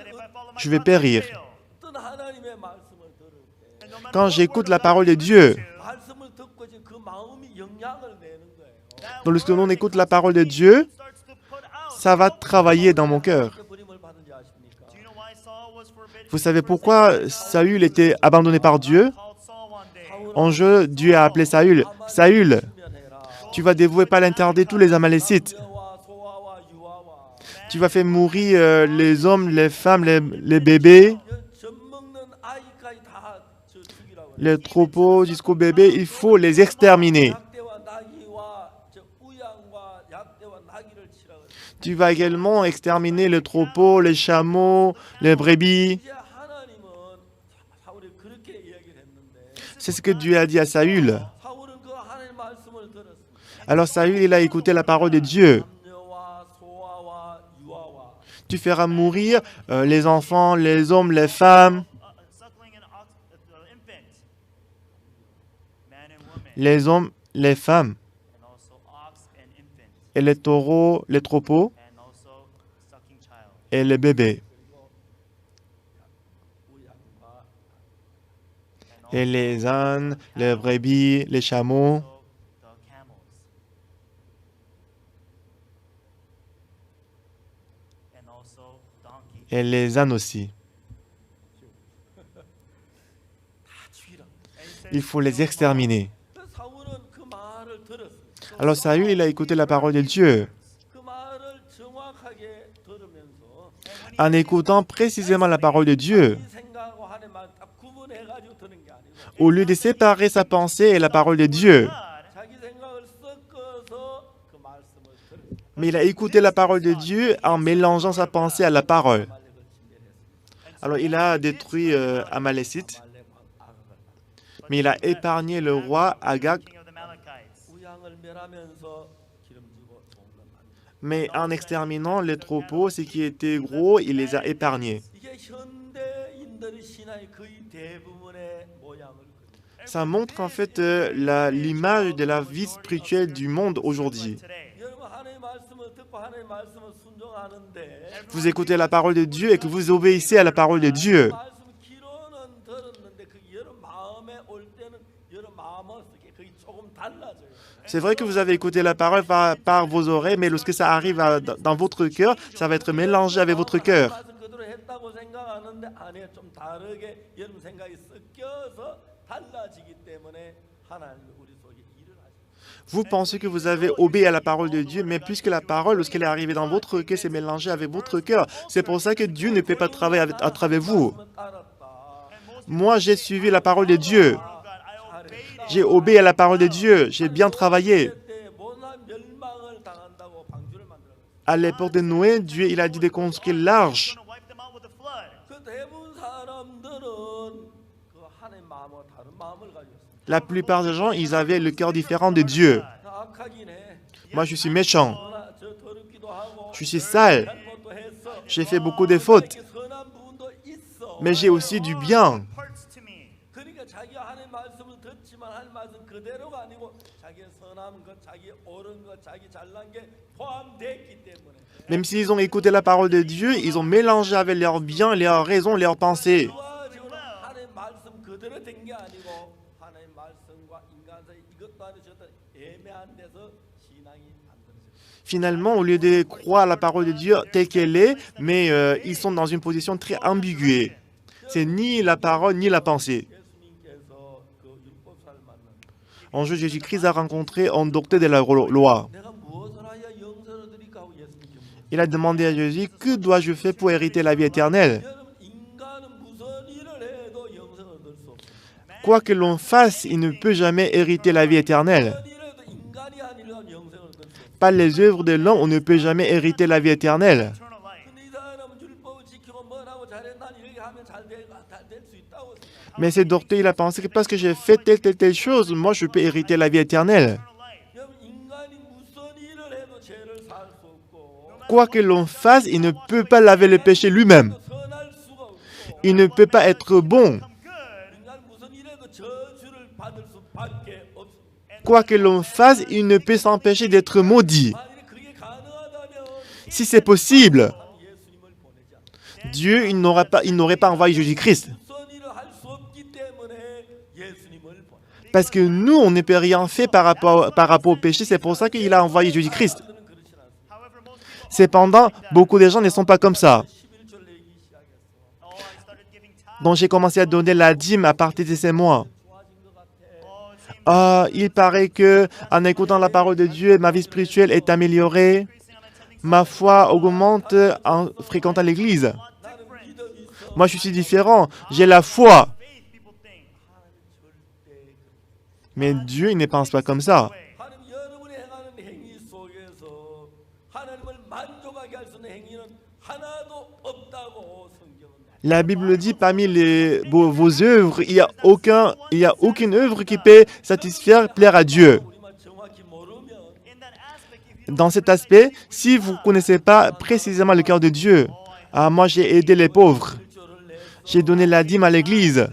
어떤 하나님의 말씀을 들을 때 Quand j'écoute la parole de Dieu, 말씀을 듣고 이제 그 마음이 영향을 내는 거예요. lorsque l'on écoute la parole de Dieu, ça va travailler dans mon cœur. 그 부림을 받은지 아십니까? Vous savez pourquoi Saül était abandonné par Dieu? Un jour, Dieu a appelé Saül. Saül, tu vas dévouer par l'interdit tous les Amalécites. 여와 소와와 유아와 Tu vas faire mourir les hommes, les femmes, les bébés, 젖 먹는 아이까지 다 죽이라고. les troupeaux jusqu'aux bébés. Il faut les exterminer. 약대와 나귀와 저 우양과 약대와 나귀를 치라고. Tu vas également exterminer les troupeaux, les chameaux, les brebis. 이제 하나님은 사울이 그렇게 이야기를 했는데 C'est ce que Dieu a dit à Saül. 사울은 그 하나님의 말씀을 들었습니다. Alors Saül, il a écouté la parole de Dieu. 남녀와 소아와 유아와 Tu feras mourir les enfants, les hommes, les femmes, les hommes, les femmes, et les taureaux, les troupeaux, et les bébés, 우양과 et les ânes, les brebis, les chameaux. et les ânes aussi. Il faut les exterminer. 사울은 그 말을 들었어요. Alors Saül, il a écouté la parole de Dieu. 그 말을 정확하게 들으면서 En écoutant précisément la parole de Dieu, 이 생각하고 하나님 말 딱 구분해가지고 듣는 게 아니고 au lieu de séparer sa pensée et la parole de Dieu, 자기 생각을 섞어서 그 말씀을 들었어요. mais il a écouté la parole de Dieu en mélangeant sa pensée à la parole. 아말렉을 진멸했어요. Alors il a détruit Amalécite, 아말렉 왕 아각을 mais il a épargné le roi Agag. 우양을 멸하면서 기름지고 좋은 건 아닙니다. Mais en exterminant les troupeaux, ce qui était gros, il les a épargnés. 이게 현대인들의 신앙의 거의 대부분의 모양을 그립니다. Ça montre en fait l'image de la vie spirituelle du monde aujourd'hui. 여러분 하나님의 말씀을 듣고 하나님의 말씀을 순종하는데 Vous écoutez la parole de Dieu et que vous obéissez à la parole de Dieu. 말씀 기로는 들었는데 그 여러분 마음에 올 때는 여러분 마음은 거의 조금 달라져요. C'est vrai que vous avez écouté la parole par vos oreilles, mais lorsque ça arrive dans votre cœur, ça va être mélangé avec votre cœur. 말씀 그대로 했다고 생각하는데 안에 좀 다르게 여러분 생각이 섞여서 달라지기 때문에 하나님이 우리 속에 일을 하십니다. Vous pensez que vous avez obéi à la parole de Dieu, mais puisque la parole, lorsqu'elle est arrivée dans votre cœur, s'est mélangée avec votre cœur. C'est pour ça que Dieu ne peut pas travailler à travers vous. 말씀은 따랐다. Moi, j'ai suivi la parole de Dieu. J'ai obéi à la parole de Dieu. J'ai bien travaillé. 그때 모난 멸망을 당한다고 방주를 만들었어요. À l'époque de Noé, Dieu il a dit de construire l'arche. 그 대부분 사람들은 그 하나님 마음과 다른 마음을 가지고 있습니다. La plupart des gens, ils avaient le cœur différent de Dieu. 나 악하긴 해. Moi, je suis méchant. 저 더럽기도 하고 Je suis sale. 잘못도 했어. J'ai fait beaucoup de fautes. 이렇게 선한 부분도 있어. Mais j'ai aussi du bien. 그러니까 자기가 하나님 말씀을 듣지만 하나님 말씀 그대로가 아니고 자기의 선한 것, 자기 옳은 것, 자기 잘난 게 포함됐기 때문에 Même s'ils ont écouté la parole de Dieu, ils ont mélangé avec leurs biens, leurs raisons, leurs pensées. 그와 지금 하나님 말씀 그대로 된 게 아니고 하나님 말씀과 인간 사이 이것도 아니고 저것도 애매한 데서 신앙이 만들어져요. Finalement, au lieu de croire la parole de Dieu telle qu'elle est, mais ils sont dans une position très ambiguë. C'est ni la parole, ni la pensée. 예수님께서 그 율법사를 만났는데 En jeu, Jésus-Christ a rencontré un docteur de la loi. 내가 무엇을 하여 영생을 얻으리까 하고 예수님께 물었어요. Il a demandé à Jésus, que dois-je faire pour hériter la vie éternelle? 여러분 인간은 무슨 일을 해도 영생을 얻을 수 없어요. Quoi que l'on fasse, il ne peut jamais hériter la vie éternelle. 무슨 일을 해도 인간이 아니라면 영생을 얻을 수 없어요. Par les œuvres de l'homme, on ne peut jamais hériter la vie éternelle. 근데 이 사람은 율법을 지키고 뭐라고 잘해 난 이렇게 하면 잘 될 수 있다고 생각해요. Mais ce docteur, il a pensé que parce que j'ai fait telle chose, moi je peux hériter la vie éternelle. 여러분 인간이 무슨 일을 해도 죄를 살 수 없고 Quoi que l'on fasse, il ne peut pas laver le péché lui-même. 선할 수가 없고 Il ne peut pas être bon. 인간 무슨 일해도 저주를 받을 수밖에 없습니다. Quoi que l'on fasse, il ne peut s'empêcher d'être maudit. 만약에 그게 가능하다면 Si c'est possible, 예수님을 보내지 않습니다. Dieu il n'aurait pas envoyé Jésus-Christ. 무슨 일을 할 수 없기 때문에 예수님을 보내. Parce que nous, on ne peut rien faire par rapport au péché, c'est pour ça qu'il a envoyé Jésus-Christ. 그는 그렇지 않습니다. Cependant, beaucoup de gens ne sont pas comme ça. 11절 내기 시작했어. Donc j'ai commencé à donner la dîme à partir de ces mois. 좋아진 것 같아. Il paraît que en écoutant la parole de Dieu, ma vie spirituelle est améliorée. Ma foi augmente en fréquentant l'église. 나는 믿음이 있어. Moi, je suis différent. J'ai la foi. Mais Dieu, il ne pense pas comme ça. 하나님 여러분이 행하는 행위 속에서 하나님을 만족하게 할 수 있는 행위는 하나도 없다고 성경은 La Bible dit parmi vos œuvres, il n'y a aucune œuvre qui peut satisfaire, plaire à Dieu. 우리만 정확히 모르면 Dans cet aspect, si vous ne connaissez pas précisément le cœur de Dieu, moi j'ai aidé les pauvres, 일조를 내서 j'ai donné la dîme à l'église,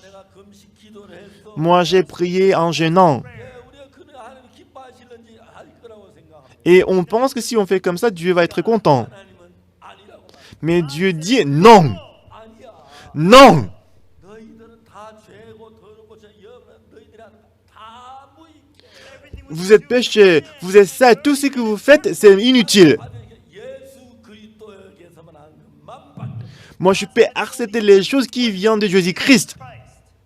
내가 금식 기도를 했어. moi j'ai prié en jeûnant. 우리가 그는 하나님 기뻐하실는지 할 거라고 생각합니다. Et on pense que si on fait comme ça, Dieu va être content. 하나님은 아니라고 말해요. Mais Dieu dit non, 아니야. non. 너희들은 다 죄고 더럽고 저 너희들이 하는 거다 무익해. Vous êtes péchés, vous êtes sales, tout ce que vous faites, c'est inutile. 예수 그리스도에게서만 하는 것만 받는 Moi, je peux accepter les choses qui viennent de Jésus-Christ.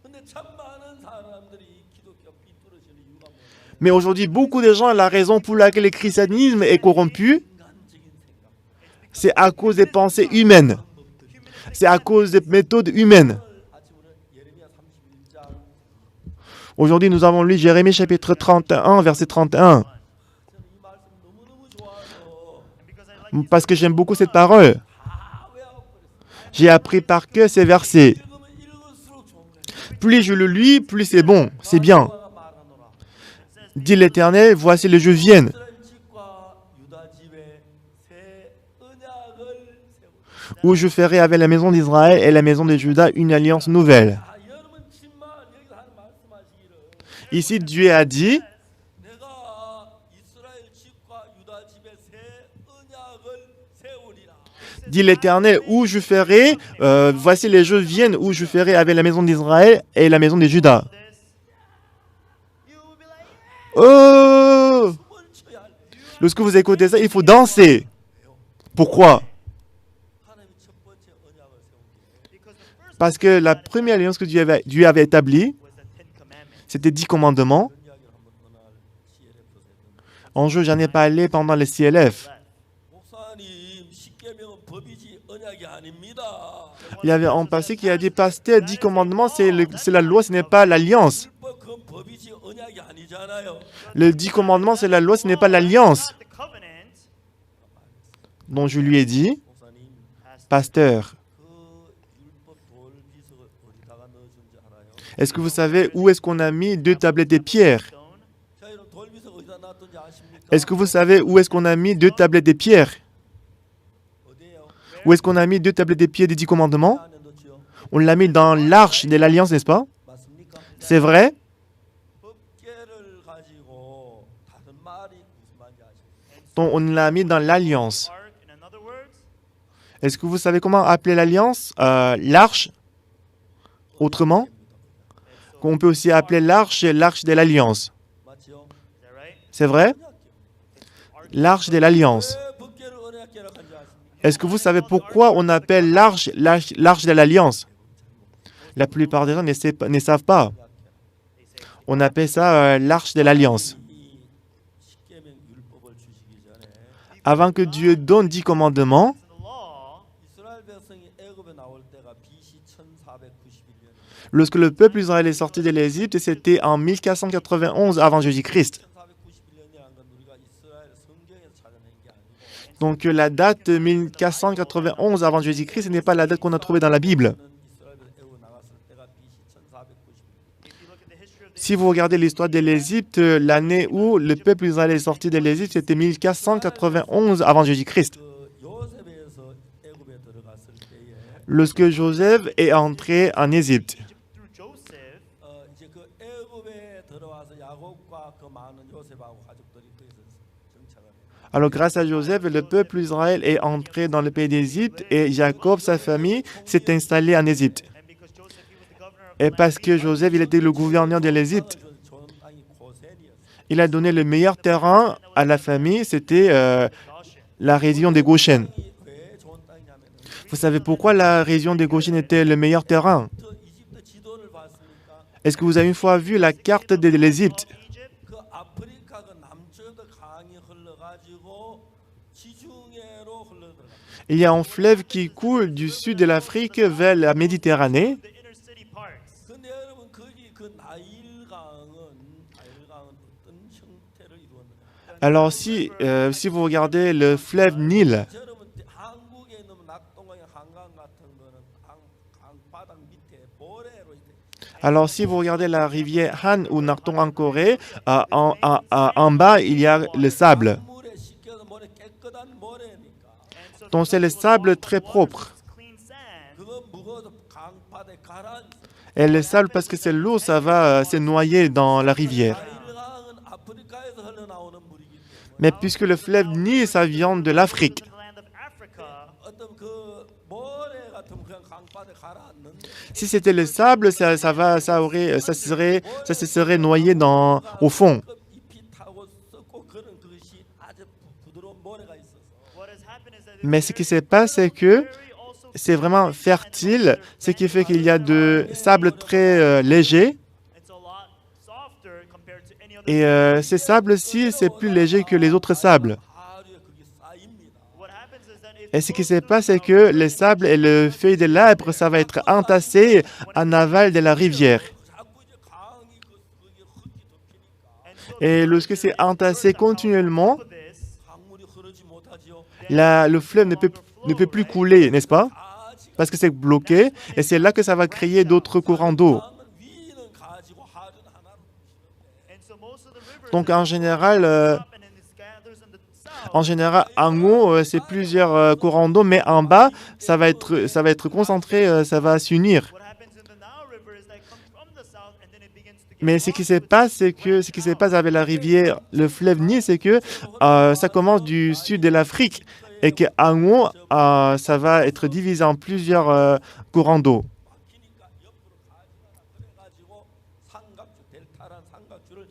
근데 참 많은 사람들이 기독교 삐뚤어지는 이유가 뭐냐? Mais aujourd'hui, beaucoup de gens, la raison pour laquelle le christianisme est corrompu, 인간적인 생각. c'est à cause des pensées humaines. C'est à cause des méthodes humaines. 아침 오늘 예레미야 31장 Aujourd'hui, nous avons lu Jérémie chapitre 31, verset 31. 저는 이 말씀 너무너무 좋아서 Parce que j'aime beaucoup cette parole. 다 외워버렸어요. J'ai appris par cœur ces versets. 읽으면 읽을수록 좋은 거예요. Plus je le lis, plus c'est bon, c'est bien. 여호와가 말하노라. Dit l'Éternel, voici les jours viennent, 이스라엘 집과 유다 집에 새 언약을 세우라. où je ferai avec la maison d'Israël et la maison de Juda une alliance nouvelle. 아, 여러분 정말 여기서 하는 말씀하시기를 Ici, Dieu a dit, 내가 이스라엘 집과 유다 집에 새 언약을 세우리라. dit l'Éternel, où je ferai, voici les jours viennent, où je ferai avec la maison d'Israël et la maison de Juda. Oh! 춤을 춰야 할 때. Lorsque vous écoutez ça, il faut danser. Pourquoi? 하나님이 첫 번째 언약을 세운 게 Parce que la première alliance que Dieu avait établie, c'était 10 commandements. 그런 이야기를 한번 오늘 CLF에서 En jeu, j'en ai parlé pendant le CLF. 목사님 십계명은 법이지 언약이 아닙니다. Il y avait un passé qui a dit, pasteur, 10 commandements, c'est la loi, ce n'est pas l'alliance. 율법 그건 법이지 언약이 아니잖아요. Le 10 commandements, c'est la loi, ce n'est pas l'alliance. Donc je lui ai dit, 목사님 pasteur, 그 율법 돌비석을 어디다가 넣어준지 알아요? est-ce que vous savez où est-ce qu'on a mis 2 tablettes de pierre? 자 여러분 돌비석 어디다 놨던지 아십니까? Est-ce que vous savez où est-ce qu'on a mis 2 tablettes de pierre? 어디에요? Où est-ce qu'on a mis 2 tablettes de pierre des 10 commandements? 안에 넣지요. On l'a mis dans l'arche de l'alliance, n'est-ce pas? 맞습니까? C'est vrai? 법계를 가지고 다른 말이 무슨 말인지 아십니까? Donc on l'a mis dans l'alliance. Est-ce que vous savez comment appeler l'alliance? L'arche? Autrement? On peut aussi appeler l'arche de l'alliance. 맞지요? C'est vrai? L'arche de l'alliance. 왜 법계를 언약계라 한지 아십니까? Est-ce que vous savez pourquoi on appelle l'arche de l'alliance? La plupart des gens ne savent pas. On appelle ça l'arche de l'alliance. 이 십계명 율법을 주시기 전에 Avant que Dieu donne 10 commandements, 이스라엘 백성이 애굽에 나올 때가 BC 1491년. lorsque le peuple israélien est sorti de l'Égypte, c'était en 1491 avant Jésus-Christ. 1491년이라는 건 우리가 이스라엘 성경에서 찾아낸 게 아니고 Donc la date 1491 avant Jésus-Christ, ce n'est pas la date qu'on a trouvée dans la Bible. 이스라엘 애굽 나갔을 때가 BC 1491년. Si vous regardez l'histoire de l'Égypte, l'année où le peuple israélien est sorti de l'Égypte, c'était 1491 avant Jésus-Christ. 그 요셉에서 애굽에 들어갔을 때에 Lorsque Joseph est entré en Égypte. 이제 그 애굽에 들어와서 야곱과 그 많은 요셉하고 가족들이 거기서 정착을 해요. Alors grâce à Joseph, le peuple Israël est entré dans le pays d'Égypte et Jacob, sa famille, s'est installé en Égypte. Et parce que Joseph, il était le gouverneur de l'Égypte, 좋은 땅이 고센이었어요. il a donné le meilleur terrain à la famille, c'était la région des Goshen. 이 왜 좋은 땅이냐면은 Vous savez pourquoi la région des Goshen était le meilleur terrain? 이집트 지도를 봤으니까 Est-ce que vous avez une fois vu la carte de l'Égypte? 그 아프리카 그 남쪽에 강이 흘러가지고 지중해로 흘러들어가. Il y a un fleuve qui coule du sud de l'Afrique vers la Méditerranée. 근데 여러분 거기 그 나일강은 어떤 형태를 이루었느냐? Alors si vous regardez le fleuve Nil, 여러분 한국에 있는 낙동강의 한강 같은 거는 강바닥 밑에 모래로 이렇게 alors si vous regardez la rivière Han ou Narton en Corée, en bas il y a le sable. 물에 씻겨서 모래 깨끗한 모래니까 Donc c'est le sable très propre. 그거 무거워서 강바닥에 가라앉아. Et le sable, parce que c'est lourd, ça va se noyer dans la rivière. 나일강은 아프리카에서 흘러나오는 물이기 때문에 Mais puisque le fleuve Nil, ça vient de l'Afrique. 어떤 그 모래 같은 그냥 강바닥에 가라앉는 Si c'était le sable, ça se serait noyé au fond. 잎이 타고 썩고 그런 그것이 아주 부드러운 모래가 있어서 Mais ce qui se passe, c'est que c'est vraiment fertile, ce qui fait qu'il y a de sable très léger. Et ces sables-ci, c'est plus léger que les autres sables. 하루에 그게 쌓입니다. Et ce qui se passe, c'est que les sables et le feuilles de l'arbre, ça va être entassé en aval de la rivière. 자꾸 이제 강이 그게 흙이 덮이니까 Et lorsque c'est entassé continuellement, 강물이 흐르지 못하지요. le fleuve ne peut plus couler, n'est-ce pas? 가지가 Parce que c'est bloqué. Et c'est là que ça va créer d'autres courants d'eau. 강은 위는 가지고 하류는 하나로 Donc en général, en haut, c'est plusieurs courants d'eau, mais en bas, ça va être concentré, ça va s'unir. Mais ce qui se passe, c'est que ce qui se passe avec la rivière, le fleuve Nil, c'est que ça commence du sud de l'Afrique et qu'en haut, ça va être divisé en plusieurs courants d'eau. 막히니까 옆으로 가지가 그래가지고 삼각주 델타란 삼각주를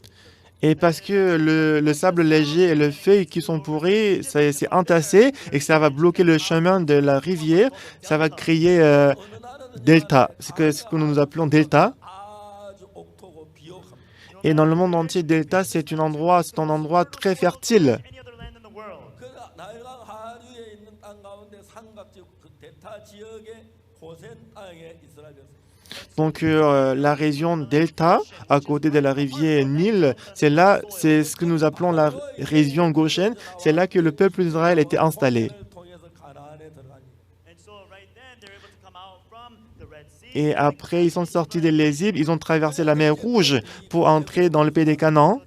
Et parce que le sable léger et les feuilles qui sont pourries, c'est entassé et que ça va bloquer le chemin de la rivière, ça va créer 어느 날은 delta, ce que nous appelons delta. 아주 옥토고 비옥합니다. Et dans le monde entier, delta, c'est un endroit très fertile. 그러나 나일강 하류에 있는 땅 가운데 삼각지 그 델타 지역의 고센 땅에 이스라엘 백성 Donc la région delta, à côté de la rivière Nil, c'est ce que nous appelons la région Goshen. C'est là que le peuple d'Israël était installé. 을 통해서 가나안에 들어가니 Et après, ils sont sortis de l'Égypte, ils ont traversé la mer Rouge pour entrer dans le pays des Canaan.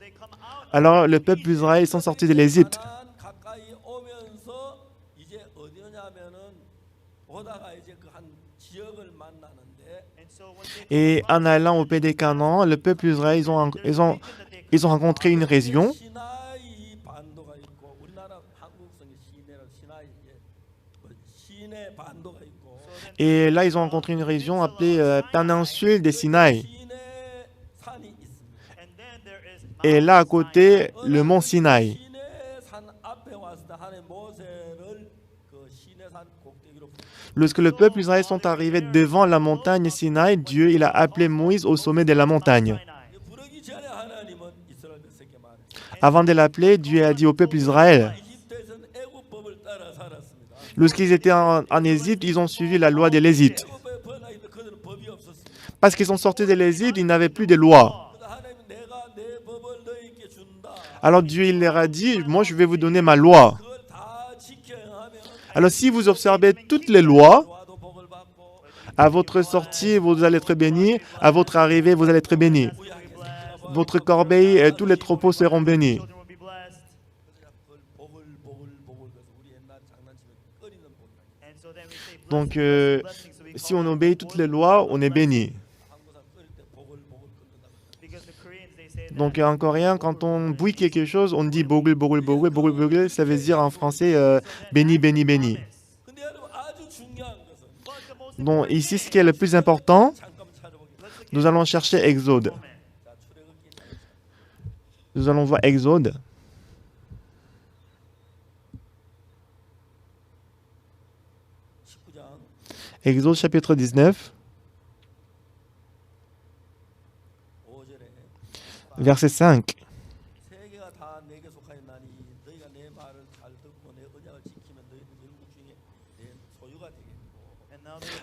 Alors le peuple d'Israël, ils sont sortis de l'Égypte. 가나안 가까이 오면서 이제 어디 오냐면은 오다가 이제 그 한 지역을 만나는데 Et en allant au pays des Canaan, le peuple d'Israël, ils ont rencontré une région. 시나이 반도가 있고 우리나라 한국성의 시내라 시나이 뭐 시내 반도가 있고 Et là, ils ont rencontré une région appelée péninsule des Sinaï. 시내 산이 있습니다. Et là, à côté, le mont Sinaï. 시내 산 앞에 왔을 때 하나님 모세를 그 시내 산 꼭대기로 Lorsque le peuple d'Israël sont arrivés devant la montagne Sinaï, Dieu il a appelé Moïse au sommet de la montagne. 부르기 전에 하나님은 이스라엘 백성에게 말했어요. Avant de l'appeler, Dieu a dit au peuple d'Israël. 이집트에서는 애국법을 따라 살았습니다. Lorsqu'ils étaient en Égypte, ils ont suivi la loi de l'Égypte. 애국법에 번하기도 그들은 법이 없었습니다. Parce qu'ils sont sortis de l'Égypte, ils n'avaient plus de loi. 그러니까 하나님 내가 내 법을 너희에게 준다. Alors Dieu il leur a dit, moi je vais vous donner ma loi. 그걸 다 지켜 행하면 Alors si vous observez toutes les lois, 와도 복을 받고 à votre sortie, vous allez être bénis. À votre arrivée, vous allez être bénis. 부양해서 Votre corbeille et tous les troupeaux seront bénis. 그걸 복을 그래서 우리 옛날 장난치면 끓이는 복이라. Donc, si on obéit toutes les lois, on est béni. 한국 사람 끓일 때 복을 끓는다. Donc, en coréen, quand on bouille quelque chose, on dit bogul, bogul, bogul, bogul, bogul. Ça veut dire en français béni, béni, béni. 근데 여러분 아주 중요한 것은 Donc, ici, ce qui est le plus important, 잠깐 찾아보겠습니다. nous allons chercher Exode. 자, 출애굽기 Nous allons voir Exode. 19장 Exode chapitre 19, 5절에 verset 5. 세계가 다 내게 속하였나니 너희가 내 말을 잘 듣고 내 언약을 지키면 너희는 열국 중에 내 소유가 되겠고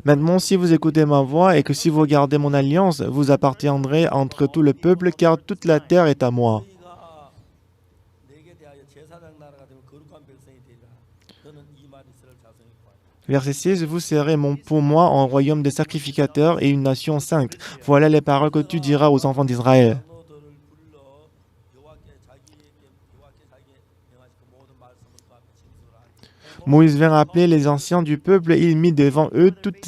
Maintenant, si vous écoutez ma voix et que si vous gardez mon alliance, vous appartiendrez entre tout le peuple, car toute la terre est à moi. 너희가 내게 대하여 제사장 나라가 되면 거룩한 백성이 되리라. 너는 이 말 이스라엘 자손이 구하라. Verset 6, vous serez pour moi un royaume de sacrificateurs et une nation sainte. Voilà les paroles que tu diras aux enfants d'Israël. 장로들을 불러 여호와께 자기에게 명하실 그 모든 말씀을 그 앞에 진술하라. Moïse vint appeler les anciens du peuple et il mit devant eux toutes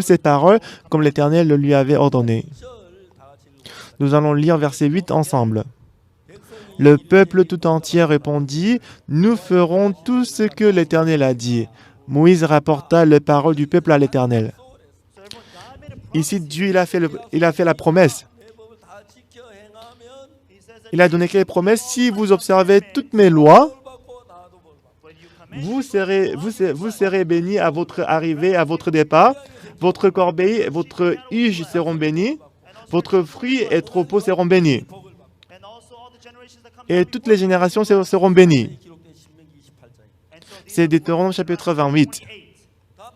ces paroles comme l'Éternel le lui avait ordonné. 10절 다 같이 읽어봅시다. Nous allons lire verset 8 ensemble. Le peuple tout entier répondit, « Nous ferons tout ce que l'Éternel a dit. » Moïse rapporta les paroles du peuple à l'Éternel. Ici, Dieu il a fait la promesse. 내 법을 다 지켜 행하면 Il a donné quelle promesse? Si vous observez toutes mes lois, 복 받고 나도 복 받고 vous serez bénis à votre arrivée, à votre départ. Votre corbeille et votre huge seront bénis. Votre fruit et troupeau seront bénis. Et toutes les générations seront bénies. 기록된 신명기 28장에 C'est Deutéronome chapitre 28.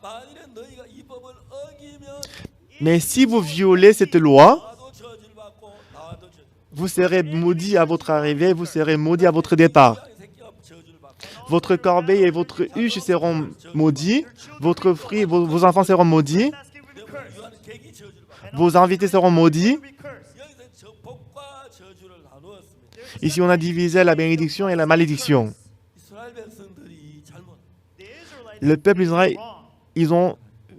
만일에 너희가 이 법을 어기면 Mais si vous violez cette loi, 나도 저주를 받고 나도 저주. vous serez maudits à votre arrivée, vous serez maudits à votre départ. 이 새끼가 저주를 받고 Votre corbeille et votre huche seront maudits, votre fruit, vos enfants seront maudits, 유하는 객이 저주를 받고 vos invités seront maudits. 여기서 저 복과 저주를 나누었습니다. Ici, on a divisé la bénédiction et la malédiction. 이스라엘 백성들이 잘못 Le peuple d'Israël, ils ont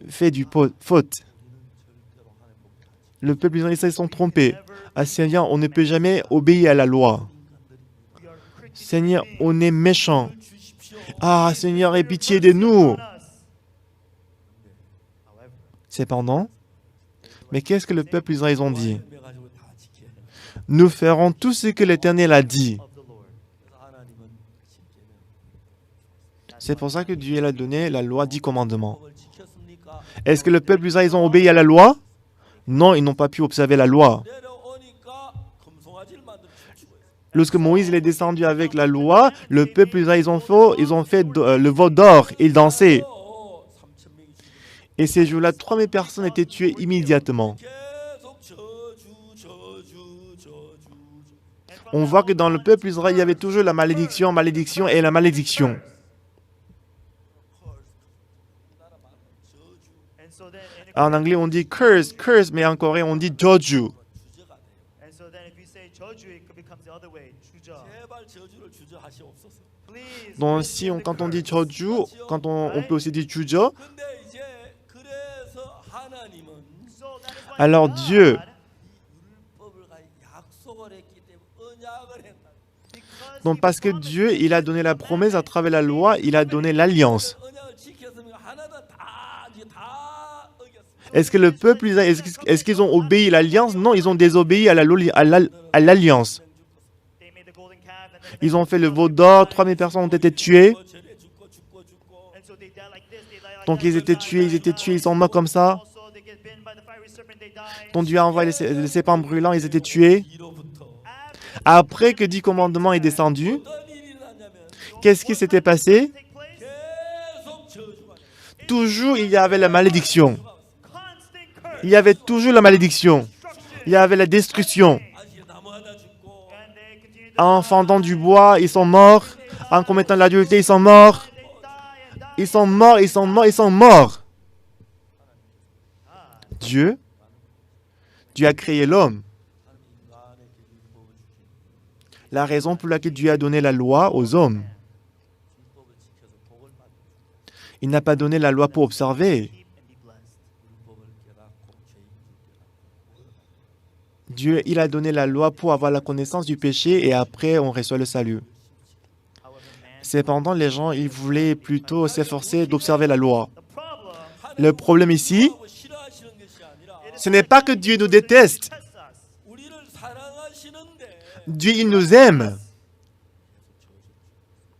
fait du faute. Le peuple d'Israël, ils se sont trompés. Ah Seigneur, on ne peut jamais obéir à la loi. Seigneur, on est méchant. Ah Seigneur, aie pitié de nous. Cependant, mais qu'est-ce que le peuple d'Israël ont dit? 가지고 다 지켜야 돼요. Nous ferons tout ce que l'Éternel a dit. 그래서 하나님은 10계명 C'est pour ça que Dieu a donné la loi 10 commandements. 법을 지켰습니까? Est-ce que le peuple d'Israël, ils ont obéi à la loi? Non, ils n'ont pas pu observer la loi. 내려오니까 금송아지를 만들어 춤추고 있어요. Lorsque Moïse il est descendu avec la loi, le peuple d'Israël, ils ont fait le veau d'or, ils dansaient. 3,000명이 죽은 Et ces jours-là, 3000 personnes étaient tuées immédiatement. 계속 저주. On voit que dans le peuple d'Israël, il y avait toujours la malédiction, malédiction et la malédiction. En anglais, on dit curse, curse, mais en coréen, on dit joju. 주저가 돼요. And so then if you say 저주, it becomes the other way. 주저. 제발 저주를 주저하시옵소서. Please. Donc, si quand on dit joju, on peut aussi dire jujo. 근데 이제 그래서 하나님은 So that is why Alors God, Dieu, 율법을 가지고 약속을 했기 때문에 언약을 했다. because donc he parce que promised Dieu, il a donné la promesse à travers la loi, il a donné l'alliance. 언약을 지켰으니까 하나도 다 어겼어. Est-ce que le peuple, est-ce qu'ils ont obéi à l'alliance? Non, ils ont désobéi à l'alliance. they made the golden calf and then Ils ont fait le veau d'or, 3000 personnes ont été tuées. 전에 죽고. and so they die like this, they die like Donc that, ils étaient tués, ils sont morts comme ça. Also, they get bitten by the fiery serpent, they die. Donc Dieu a envoyé les serpents brûlants, ils étaient tués. 이로부터 Après que 10 commandements est descendu, 어떤 일이 일어났냐면 qu'est-ce qui s'était passé? Take place. 계속 저주가 돼요. Toujours il y avait la malédiction. Constant curse. Il y avait toujours la malédiction. Il y avait la destruction. 아직 나무 하나 죽고 And they continue to En fendant du bois, ils sont morts. En commettant l'adultère, ils sont morts. they die and die. Ils sont morts, ils sont morts, ils sont morts. Dieu a créé l'homme. 인간에게 율법을 주신 La raison pour laquelle Dieu a donné la loi aux hommes. 율법을 지켜서 복을 받는 Il n'a pas donné la loi pour observer. Keep and be blessed. 율법을 깨닫고 죄인 깨닫고 Dieu, il a donné la loi pour avoir la connaissance du péché et après on reçoit le salut. However, man, Cependant, les gens, ils voulaient plutôt s'efforcer d'observer la loi. the problem Le problème ici, 하고 싫어하시는 것이 아니라 ce n'est pas que Dieu nous déteste. tests us. 우리를 사랑하시는데 Dieu, il nous aime.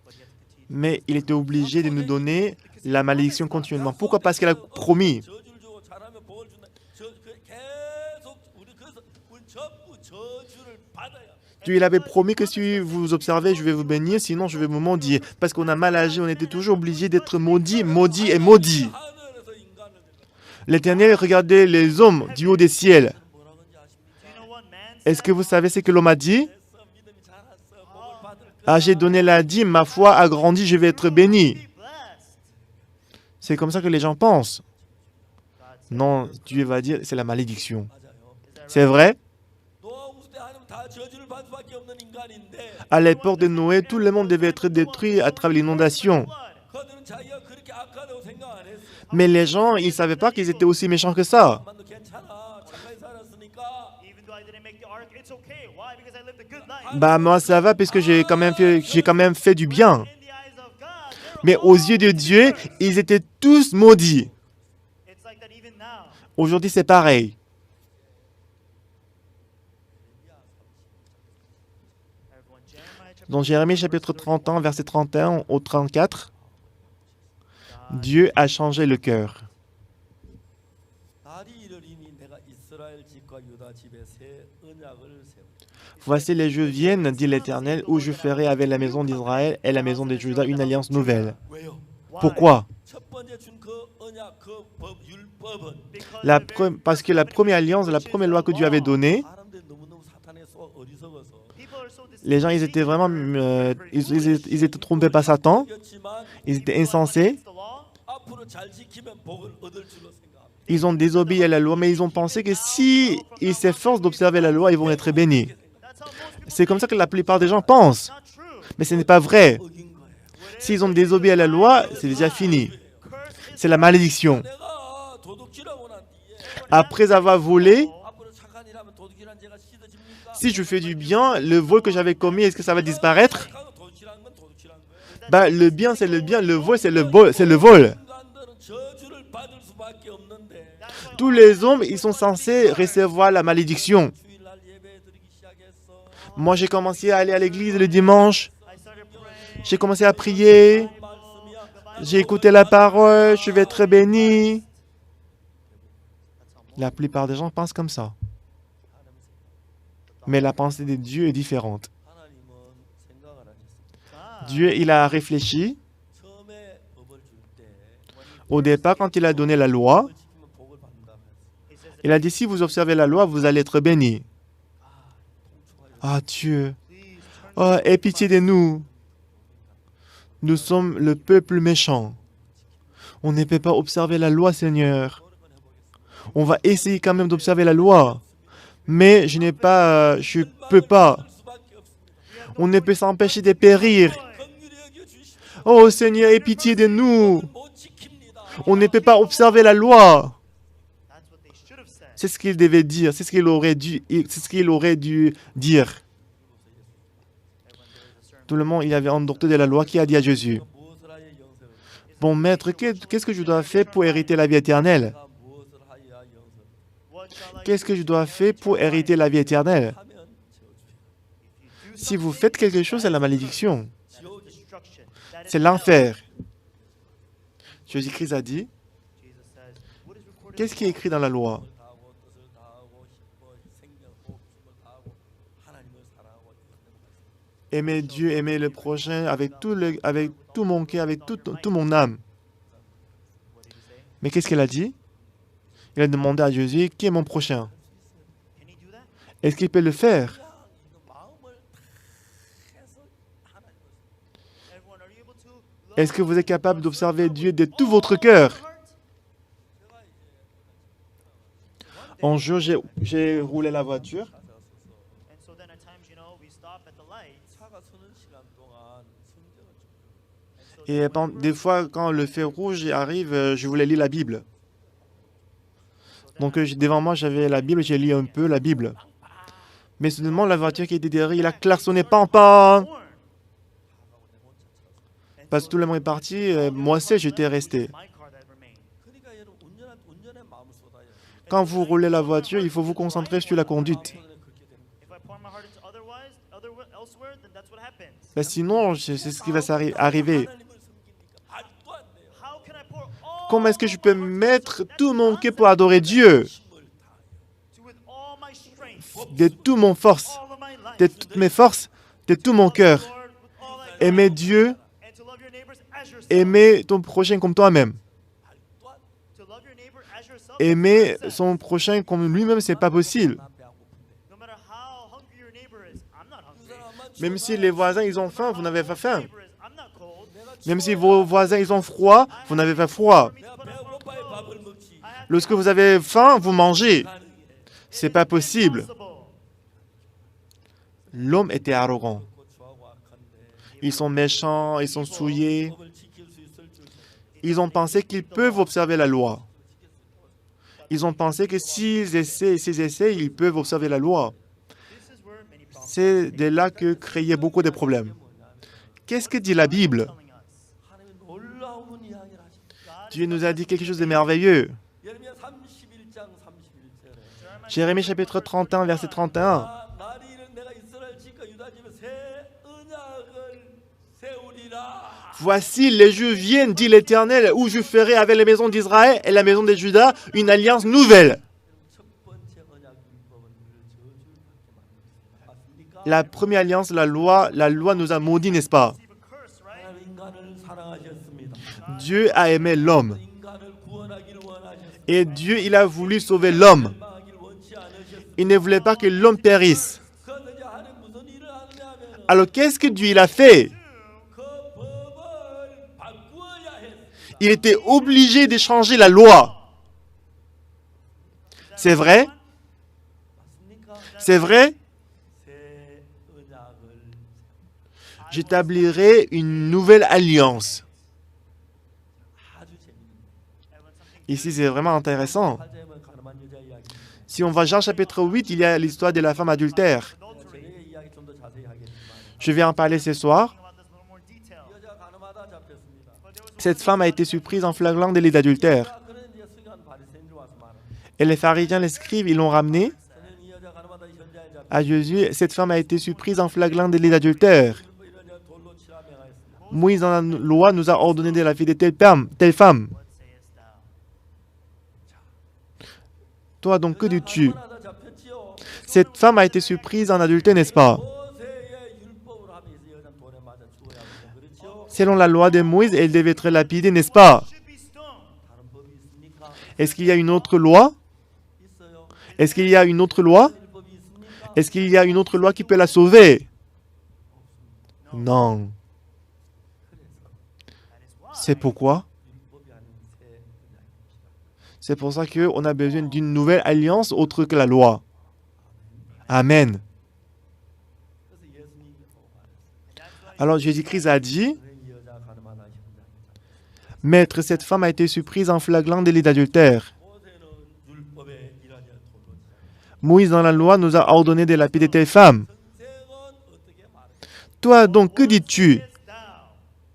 But you have to continue. Mais il était obligé de nous donner la malédiction continuellement. Pourquoi? Parce qu'il a promis. 저주를 주고 잘하면 복을 준다. 계속 우리 그래서 우리 전부 저주를 받아야 돼. Dieu, il avait promis que si vous observez, je vais vous bénir, sinon je vais vous maudire. Parce qu'on a mal agi, on était toujours obligé d'être maudit, maudit et maudit. 하늘에서 인간을 L'Éternel regardait les hommes du haut des ciels. 뭐라고 하는지 아십니까? Do you know what man Est-ce que vous savez ce que l'homme a dit? 됐어 믿음이 자랐어 복을 받을 거야. Ah, j'ai donné la dîme, ma foi a grandi, je vais être béni. be blessed? C'est comme ça que les gens pensent. God said, Non, Dieu va dire, c'est la malédiction. 맞아요. C'est vrai? 노아 홍수 때 하나님 다 저주를 받을 수밖에 없는 인간인데 À l'époque de Noé, tout le monde devait être détruit à travers l'inondation. blood. 그들은 자기가 그렇게 악하다고 생각 안 했어. Mais les gens, ils ne savaient pas qu'ils étaient aussi méchants que ça. 만도 괜찮아. 착하게 살았으니까. Even though I didn't make the ark, it's okay. Why? Because I lived a good life. Bah moi ça va parce que j'ai quand même fait du bien. In the eyes of God, they're Mais aux yeux de Dieu, ils étaient tous maudits. it's like that even now. Aujourd'hui, c'est pareil. Everyone, Jeremiah chapter Dans Jérémie chapitre 31, verset 31 au 34, Dieu a changé le cœur. 날이 이르리니 내가 이스라엘 집과 유다 집에 새 언약을 세우리라. Voici les jours viennent, dit l'Éternel, où je ferai avec la maison d'Israël et la maison de Juda une alliance nouvelle. 왜요? Pourquoi? 첫 번째 준 그 언약 그 법 율법은 Parce que la première alliance, la première loi que Dieu avait donnée, 사람들이 너무너무 사탄에 속 어리석어서 les gens, ils étaient vraiment, ils étaient trompés par Satan, 이겼지만 ils étaient insensés, 앞으로 잘 지키면 복을 얻을 줄로 생각합니다. ils ont désobéi à la loi, mais ils ont pensé que si ils s'efforcent d'observer la loi, ils vont être bénis. C'est comme ça que la plupart des gens pensent, mais ce n'est pas vrai. 어긴 거예요. S'ils ont désobéi à la loi, c'est déjà fini. C'est la malédiction. 내가 도둑질하고 난 뒤에 Après avoir volé, 앞으로 착한 일하면 도둑질한 죄가 씻어집니까? si je fais du bien, le vol que j'avais commis, est-ce que ça va disparaître? 착하고 도둑질한 건 도둑질한 거예요. Bah, le bien, c'est le bien, le vol, c'est le vol. C'est le vol. 인간들은 저주를 받을 수밖에 없는데 Tous les hommes, ils sont censés recevoir la malédiction. 주일날 예배 드리기 시작했어. Moi, j'ai commencé à aller à l'église le dimanche. J'ai commencé à prier. 말씀이야. J'ai écouté la parole. Je vais être béni. La plupart des gens pensent comme ça. Mais la pensée de Dieu est différente. 하나님은 생각을 하셨습니다. Dieu, il a réfléchi. 처음에 법을 줄 때 Au départ, quand il a donné la loi, 법을 지키면 복을 받는다 그랬어요. il a dit, si vous observez la loi, vous allez être bénis. 통촉하여 Ah Dieu, oh, aie pitié de nous. Nous sommes le peuple méchant. On ne peut pas observer la loi, Seigneur. On va essayer quand même d'observer la loi. Mais je peux pas. On ne peut s'empêcher de périr. 긍휼히 여겨 주시고 Oh Seigneur, aie pitié de nous. 못 지킵니다. On ne peut pas observer la loi. That's what they should have said. C'est ce qu'il devait dire. C'est ce qu'il aurait dû dire. Tout le monde, il avait endorté de la loi qui a dit à Jésus, 무엇을 하여 영생을 bon maître, qu'est-ce que je dois faire pour hériter la vie éternelle? 내가 무엇을 하여야 영생을 What shall I Qu'est-ce que je dois faire pour hériter la vie éternelle? 하면 저주예요. Si vous faites quelque chose, c'est la malédiction. do destruction? That is C'est l'enfer. Jésus-Christ a dit, Jesus says, what is recorded qu'est-ce qui est écrit dans la loi? 다하고 뜻을 다하고 생명 목숨을 다하고 하나님을 사랑하고 Aimer Dieu, aimer le prochain avec tout mon cœur, avec tout mon âme. what did he say? Mais qu'est-ce qu'elle a dit? Il a demandé à Jésus, qui est mon prochain? Can he do that? Est-ce qu'il peut le faire? 이거 마음을 다 해서 하나님을 Everyone, are you able to love Est-ce que vous êtes capable d'observer Dieu de tout votre cœur? Un jour, j'ai roulé la voiture. And so then at times, we stop at the light. 차가 서는 시간 동안 성경을 좀 Et des fois, quand le feu rouge arrive, je voulais lire la Bible. Donc devant moi, j'avais la Bible, j'ai lu un peu la Bible. Mais soudainement, la voiture qui était derrière, il a klaxonné, pam pam. Born. Parce que tout le monde est parti, moi seul, j'étais resté. My car that remained. 그러니까 여러분 운전에 마음을 쏟아요. Quand vous roulez la voiture, il faut vous concentrer sur la conduite. 그렇게 되는 거예요. If I pour my heart into elsewhere, then that's what happens. Sinon, c'est ce qui va arriver. 하나님을 섬기니까 말도 안 돼요. How can I pour all Comment est-ce que je peux mettre tout mon cœur pour adorer Dieu? 힘을 다해요. with all my strength, De toute mon force, all of my life, de toutes mes forces, de tout mon cœur. Lord, with all I Aimer Dieu, and to love your neighbors as yourself. aimer ton prochain comme toi-même. 말도 안 돼요. To love your neighbor as yourself. Aimer son prochain comme lui-même, c'est pas possible. 나 배 안 고픈데. No matter how hungry your neighbor is, I'm not 그 hungry. 사람만 Même si les voisins, ils ont faim, vous n'avez pas faim. Neighbor is, I'm not cold. Même si vos voisins, ils ont froid, vous n'avez pas froid. 내가 배고파야 밥을 먹지. Lorsque vous avez faim, vous mangez. 가능해. C'est pas possible. Impossible. L'homme était arrogant. 고추하고 악한데 Ils sont méchants, ils sont souillés. 법을 지킬 수 있을 줄 Ils ont pensé qu'ils peuvent observer la loi. Ils ont pensé que s'ils essaient, ils peuvent observer la loi. This is where many problems C'est de là que créaient beaucoup de problèmes. Qu'est-ce que dit la Bible? telling us. 하나님은 놀라운 이야기를 하십니다. Dieu nous a dit quelque chose de merveilleux. 예레미야 31장 31절에 Jérémie chapitre 31, verset 31. 날이 이른 내가 이스라엘 집과 유다 집에 새 언약을 세우리라. Voici, les jours viennent, dit l'Éternel, où je ferai avec la maison d'Israël et la maison de Juda une alliance nouvelle. 첫 번째 언약 율법은 우리를 저주받게 만들었습니다. 맞습니까? La première alliance, la loi nous a maudits, n'est-ce pas? Receive a curse, right? 하나님 인간을 사랑하셨습니다. Dieu a aimé l'homme. 인간을 구원하기를 원하셨습니다. Et Dieu, il a voulu sauver l'homme. 망하기를 원치 않으셨습니다. Il ne voulait pas que l'homme périsse. 그런데 이제 하나님 무슨 일을 하느냐 하면 Alors qu'est-ce que Dieu il a fait? 그 법을 바꾸어야 했습니다. Il était obligé de changer la loi. C'est vrai? 맞습니까? C'est vrai? 새 언약을 J'établirai une nouvelle alliance. 아주 재밌는 Ici, c'est vraiment intéressant. 팔자에만 가늠한 여자 이야기. Si on va Jean chapitre 8, il y a l'histoire de la femme adultère. 저녁에 이야기 좀 더 자세히 하겠지만 Je vais en parler ce soir. About this in a little more detail. 여자 가늠하다 잡혔습니다. But there was a Cette femme a été surprise en flagrant délit d'adultère. 그런 이제 수요한 바리새인들 와서 말합니다. Et les pharisiens, les scribes, ils l'ont ramenée 저는 이 여자 가늠하다 현장에 잡혀 à Jésus. Cette femme a été surprise en flagrant délit d'adultère. 이런 돌로 치라 명하였습니다. Moïse, dans la loi, nous a ordonné de la vie de telle femme. what sayest thou? Toi, donc, que dis-tu? 가늠하다 잡혔지요. Cette femme a été surprise en adultère, n'est-ce pas? 모세의 율법으로 하면 이 여자 돌에 맞아 죽어야 합니다. 그렇죠? Selon la loi de Moïse, elle devait être lapidée, n'est-ce pas? Should be stoned. 다른 법이 있습니까? Est-ce qu'il y a une autre loi? 있어요. Est-ce qu'il y a une autre loi? 율법이 있습니까? Est-ce qu'il y a une autre loi qui peut la sauver? Non. That is why. C'est pourquoi? 율법이 아닌 새 언약입니다. C'est pour ça qu'on a besoin d'une nouvelle alliance autre que la loi. Amen. 그래서 예수님이 말했어요. Alors Jésus-Christ a dit, 그래 이 여자 가늠하다 현장에 잡혔어요. Maître, cette femme a été surprise en flagrant délit d'adultère. 모세는 율법에 일하냐 돌로 치라. Moïse, dans la loi, nous a ordonné de lapider telle femme. 선생은 어떻게 말했어요? Toi, donc, que dis-tu? Sayest thou?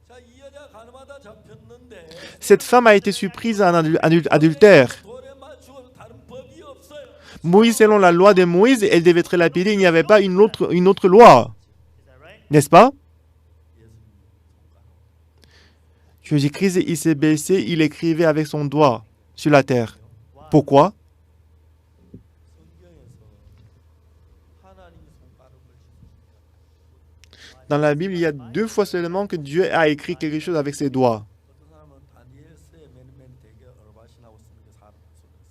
자, 이 여자 가늠하다 잡혔는데 Cette femme a été surprise en adultère. 돌에 맞추고 다른 법이 없어요. Moïse, selon la loi de Moïse, elle devait être lapidée. Il n'y avait pas une autre loi. Is that right? N'est-ce pas? 예수님 손가락. Jésus-Christ, il s'est baissé, il écrivait avec son doigt sur la terre. Pourquoi? 성경에서 하나님이 손가락을 Dans la Bible, il y a 2 fois seulement que Dieu a écrit quelque chose avec ses doigts. 어떤 사람은 다니엘서에 맨 되게 어르바신하고 쓰는 게 사람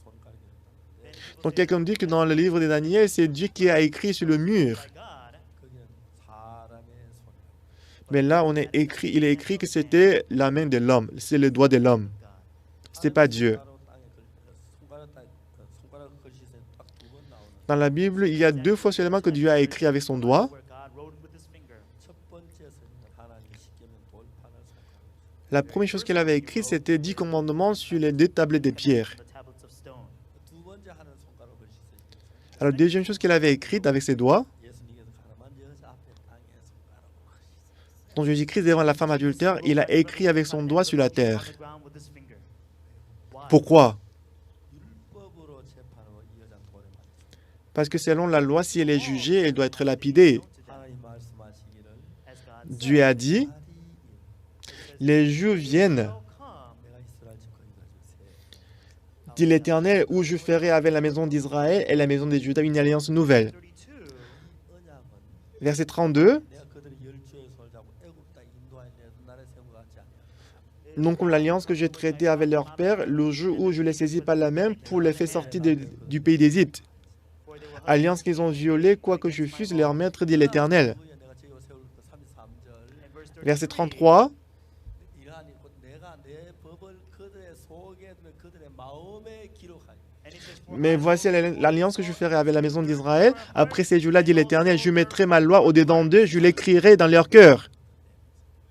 손가락이었다는데 Donc quelqu'un dit que dans le livre de Daniel, c'est Dieu qui a écrit sur le mur. By God. 거기는 사람의 손. Mais là, il est écrit que c'était la main de l'homme, c'est le doigt de l'homme. C'était pas Dieu. 손가락 글씨에 딱 두 번 나오는 Dans la Bible, il y a 2 fois seulement que Dieu a écrit avec son doigt. Where God wrote with his finger. 첫 번째 선은 하나님 십계명 돌판을 손가락. La première chose qu'il avait écrit, c'était 10 commandements sur les 2 tablettes de pierre. The tablets of stone. 두 번째 하는 손가락 글씨 있어요. Alors, deuxième chose qu'il avait écrite avec ses doigts, 예수님께서 가늠한 여자 앞에 땅에 손가락으로 글씨. dont Jésus-Christ devant la femme adultère, il a écrit avec son doigt sur la terre. On the ground with his finger. Why? Pourquoi? 율법으로 재판하고 이 여자는 돌에 맞았어요. Parce que selon la loi, si elle est jugée, elle doit être lapidée. 하나님 말씀하시기를 As God Dieu a dit, 날이 les jours viennent, will come. 내가 이스라엘 집거리 가지고 새 dit l'Éternel, où je ferai avec la maison d'Israël et la maison de Juda une alliance nouvelle. 32. 언약은 Verset 32, 내가 그들의 열조의 손을 잡고 애굽 땅 인도하여 내 나라에 세운 것 같지 않냐. non comme l'alliance que j'ai traitée avec leur père le jour où je les saisis par la main pour les faire sortir du pays d'Égypte. For they will Alliance qu'ils ont violée, quoique je fusse leur maître, dit l'Éternel. 후에 내가 제어 세울 그 33절 in verse 33. Verset 33, 이러하니 곧 내가 내 법을 그들의 속에 두며 그들의 마음에 기록하니 And it says, for mais voici l'alliance que je ferai avec la maison d'Israël. Après ces jours-là, dit l'Éternel, je mettrai ma loi au-dedans d'eux, je l'écrirai dans leur cœur.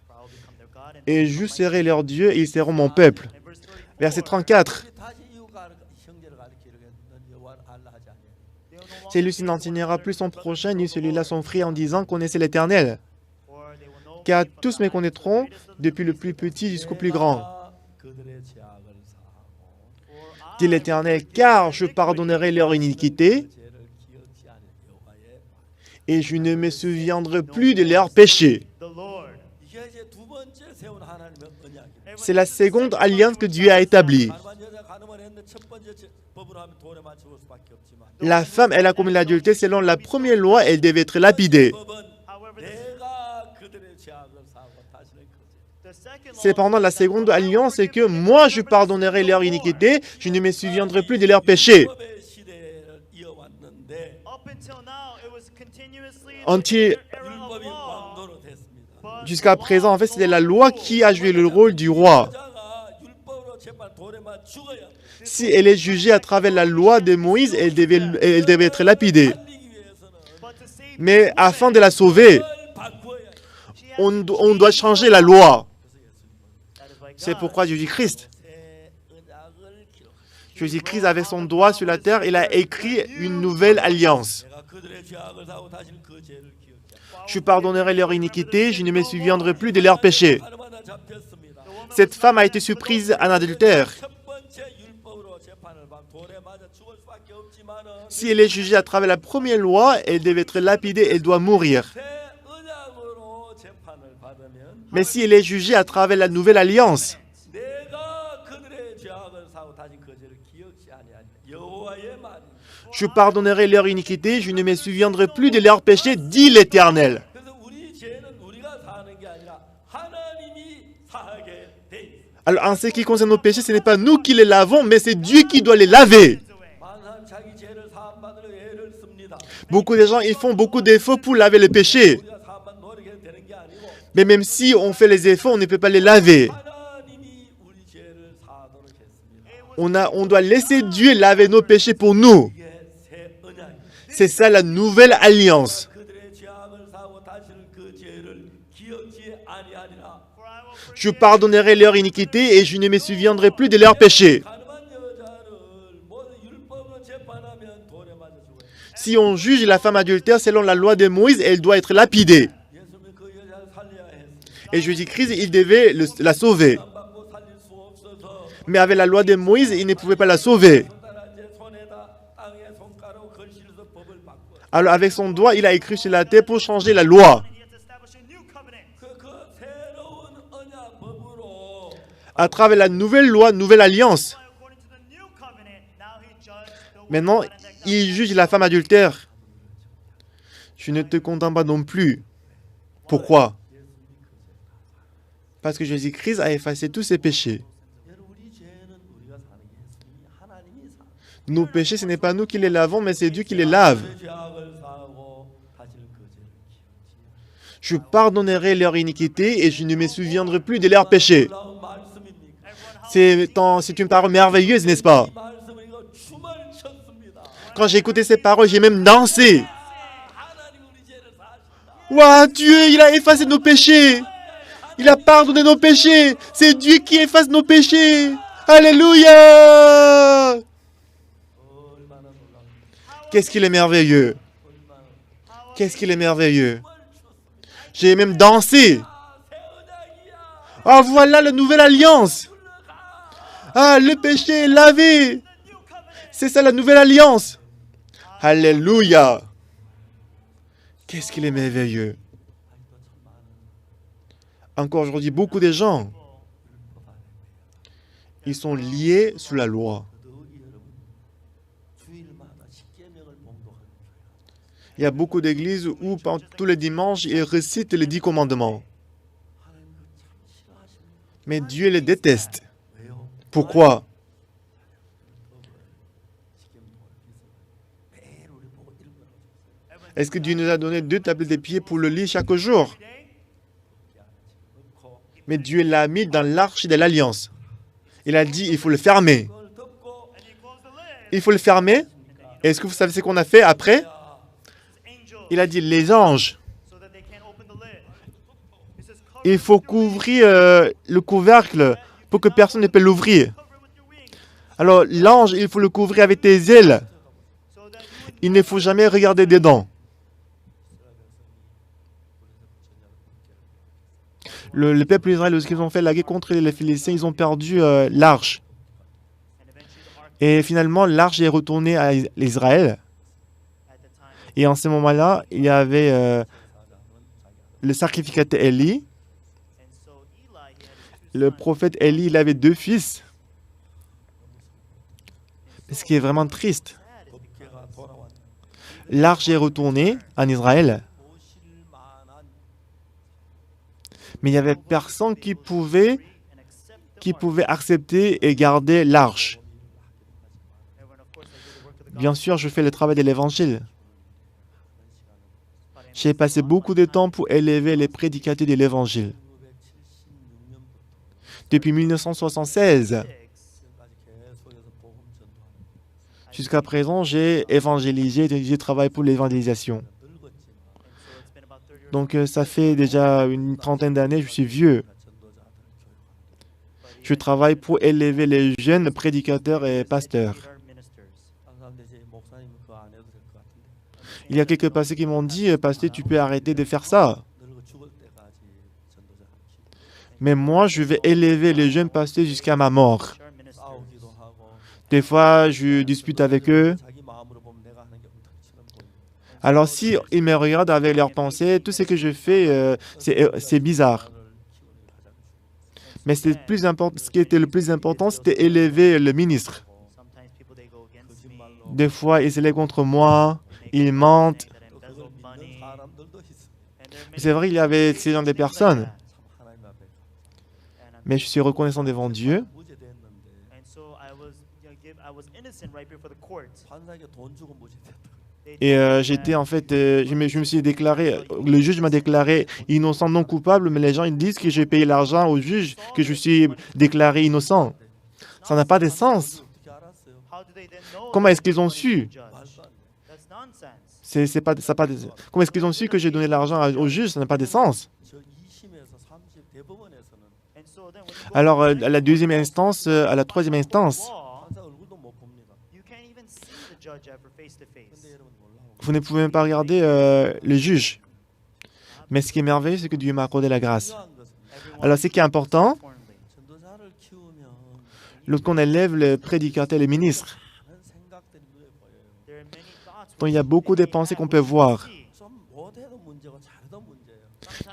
I will become their God, and Et je serai leur Dieu, et ils seront mon peuple. in verse 34. Verset 34, 우리 다시 이웃과 형제를 가리키려고 넌 여호와를 알라 하지 않냐. They will no longer celui-ci n'enseignera plus son prochain, ni celui-là son frère, en disant, connaissez l'Éternel. For they will know Car me from tous the me highest to the connaîtront, greatest of the depuis le least. plus petit jusqu'au plus grand. 내가 그들의 죄악을 사하고 For Dit I l'Éternel, car je pardonnerai leur iniquité, 그 죄를 기억지 않을 여호와의 말. et je ne me souviendrai plus de leurs péchés. the Lord. 이게 이제 이제 두 번째 세운 하나님의 언약입니다. C'est la seconde alliance que Dieu a établie. 가늠한 여자 가늠을 했는데 첫 번째 법으로 하면 돌에 맞춰 올 수밖에 없지만 La femme, elle a commis l'adultère selon la première loi, elle devait être lapidée. 법은 내가 그들의 죄악을 사하고 다시는 Cependant, la seconde alliance, c'est que moi, je pardonnerai leur iniquité, je ne me souviendrai plus de leurs péchés. 법의 시대를 이어왔는데 Until- 율법이 왕도로 됐습니다. Jusqu'à présent, en fait, c'était la loi qui a joué le rôle du roi. 여자가 율법으로 재판 돌에 맞 죽어야 돼. Si elle est jugée à travers la loi de Moïse, elle devait être lapidée. 살리기 위해서는 Mais afin de la sauver, 그걸 바꿔야 돼. on doit changer la loi. C'est pourquoi Jésus-Christ, 새 언약을 기록하셨습니다. Jésus-Christ, avec son doigt sur la terre, il a écrit une nouvelle alliance. 내가 그들의 죄악을 사하고 다시는 그 죄를 기억지 않겠다. Je pardonnerai leur iniquité, je ne me souviendrai plus de leurs péchés. 가늠하다 잡혔습니다. Cette femme a été surprise en adultère. 첫 번째 율법으로 재판을 받 돌에 맞아 죽을 수밖에 없지만은 Si elle est jugée à travers la première loi, elle devait être lapidée, elle doit mourir. 새 언약으로 재판을 받으면 Mais si elle est jugée à travers la nouvelle alliance, 내가 그들의 죄악을 사하고 다시 그 죄를 기억지 아니하니 여호와의 말입니다. je pardonnerai leur iniquité, je ne me souviendrai plus de leurs péchés, dit l'Éternel. 그래서 우리 죄는 우리가 사는 게 아니라 하나님이 사하게 돼 있습니다. Alors, en ce qui concerne nos péchés, ce n'est pas nous qui les lavons, mais c'est Dieu qui doit les laver. 많은 자기 죄를 사함받으려 애를 씁니다. Beaucoup de gens, ils font beaucoup d'efforts pour laver le péché. 우리가 사함받 노력해도 되는 게 아니고 Mais même si on fait les efforts, on ne peut pas les laver. 하나님이 우리 죄를 사하도록 했습니다. On doit laisser Dieu laver nos péchés pour nous. 이게 새 언약입니다. C'est ça la nouvelle alliance. 그들의 죄악을 사하고 다시는 그 죄를 기억지 아니하리라. Je pardonnerai leur iniquité et je ne me souviendrai plus de leurs péchés. 가늠한 여자를 모든 율법으로 재판하면 돌에 맞아 죽어요. Si on juge la femme adultère selon la loi de Moïse, elle doit être lapidée. 예수님이 그 여자를 살려야 했습니다. Et Jésus-Christ, il devait la sauver. 안 받고 살릴 수 없어서 Mais avec la loi de Moïse, il ne pouvait pas la sauver. 손가락에 손에다 땅에 손가락 걸실서 법을 바꿔. Alors avec son doigt, il a écrit sur la terre pour changer la loi. 그 새로운 언약 법으로 À travers la nouvelle loi, nouvelle alliance. Maintenant, il juge la femme adultère. Je ne te condamne pas non plus. Pourquoi? Parce que Jésus-Christ a effacé tous ses péchés. 여러분 우리 죄는 우리가 사는 게 예수님이 하나님이 사. Nos péchés, ce n'est pas nous qui les lavons, mais c'est Dieu qui les lave. 그 죄악을 사하고 다시는 그 죄를 기억지. Je pardonnerai leur iniquité et je ne me souviendrai plus de leurs péchés. 놀라운 말씀입니까? C'est une parole merveilleuse, n'est-ce pas? 이 말씀을 이거 춤을 췄습니다. Quand j'ai écouté ces paroles, j'ai même dansé. 하나님 우리 죄를 사하신다. Waouh, Dieu, il a effacé nos péchés. Il a pardonné nos péchés. C'est Dieu qui efface nos péchés. Alléluia. 얼마나 놀랍습니까? Qu'est-ce qu'il est merveilleux. 얼마나 Qu'est-ce qu'il est merveilleux. 춤을 췄습니다. J'ai même dansé. 새 언약이야. Ah, voilà la nouvelle alliance. Ah, le péché est lavé. C'est ça la nouvelle alliance. Alléluia. Qu'est-ce qu'il est merveilleux. Encore aujourd'hui, beaucoup de gens, ils sont liés sous la loi. 더욱이 여러분 주일마다 십계명을 봉독하는 교회가 Il y a beaucoup d'églises où pendant tous les dimanches, ils récitent les 10 commandements. 하나님 그참 싫어하십니다. Mais Dieu les déteste. 왜요? Pourquoi? 매일 우리 보고 읽으라고 Est-ce que Dieu nous a donné 2 tablettes de pieds pour le lire chaque jour? 넣고 Mais Dieu l'a mis dans l'arche de l'alliance. Il a dit, il faut le fermer. 그걸 덮고 Il faut le fermer. Est-ce que vous savez ce qu'on a fait après? Il a dit, les anges, il faut couvrir le couvercle pour que personne ne peut l'ouvrir. Alors, l'ange, il faut le couvrir avec tes ailes. Il ne faut jamais regarder dedans. Le peuple d'Israël, lorsqu'ils ont fait la guerre contre les Philistins, ils ont perdu l'arche. Et finalement, l'arche est retournée à Israël. Et en ce moment-là, il y avait le sacrificateur Élie. Le prophète Élie, il avait 2 fils. Ce qui est vraiment triste. 법궤가 돌아왔는데 L'arche est retournée en Israël, 모실 만한 mais il n'y avait personne qui pouvait accepter et garder l'arche. Bien sûr, je fais le travail de l'évangile. J'ai passé beaucoup de temps pour élever les prédicateurs de l'évangile. 1976년부터 Depuis 1976, 지금까지 계속해서 복음 전도하는 jusqu'à présent, j'ai évangélisé, j'ai travaillé pour l'évangélisation. 늙었지만 Donc, ça fait déjà une trentaine d'années, je suis vieux. 전도자들 교육하고 Je travaille pour élever les jeunes prédicateurs et pasteurs. 한 사람들이 이제 목사님 그거 안 해도 될 것 같은데 Il y a quelques pasteurs qui m'ont dit, pasteur, tu peux arrêter de faire ça. 늙어 죽을 때까지 전도자를 키우고 Mais moi, je vais élever les jeunes pasteurs jusqu'à ma mort. 싸우기도 하고 Des fois, je dispute avec eux. 자기 마음으로 보면 내가 하는 게 엉터리처럼 보이고 Alors, si ils me regardent avec leurs pensées, tout ce que je fais, c'est bizarre. 자를 키우는 게 가장 중요해요. Mais ce qui était le plus important, c'était élever le ministre. 거짓말로 Des fois, ils s'élèvent contre moi, ils mentent. 또 그걸 믿는 사람들도 있어. C'est vrai, il y avait ces genre de personnes. 참 하나님 앞에 Mais je suis reconnaissant devant Dieu. 무죄됐는데 And so I was innocent right before the court. 판사에게 돈 주고 무죄됐다. Et j'étais en fait, je me suis déclaré, le juge m'a déclaré innocent, non coupable, mais les gens ils disent que j'ai payé l'argent au juge, que je suis déclaré innocent. Ça n'a pas de sens. 어떻게 알았어요? How do they then know? Comment est-ce qu'ils ont su? 말도 안 돼. That's nonsense. C'est pas, ça a pas de- Comment est-ce qu'ils ont su que j'ai donné l'argent au juge? Ça n'a pas de sens. 저 2심에서 30 대법원에서는 And so then when you go Alors, to à the la deuxième instance, à la troisième instance, law, 판사 얼굴도 못 봅니다. you can't even see the judge ever face to face. 근데 여러분 놀라워. vous ne pouvez même pas regarder le juge. Mais ce qui est merveilleux, c'est que Dieu m'a accordé la grâce. 중요한 것은 Everyone Alors, ce qui est important, importantly, 전도자를 키우면 lorsqu'on élève les prédicateurs, les ministres, 많은 생각들이 눈에 보여요. there are many thoughts donc il y a beaucoup de pensées qu'on peut voir. 좀 못해도 문제고 잘해도 문제예요.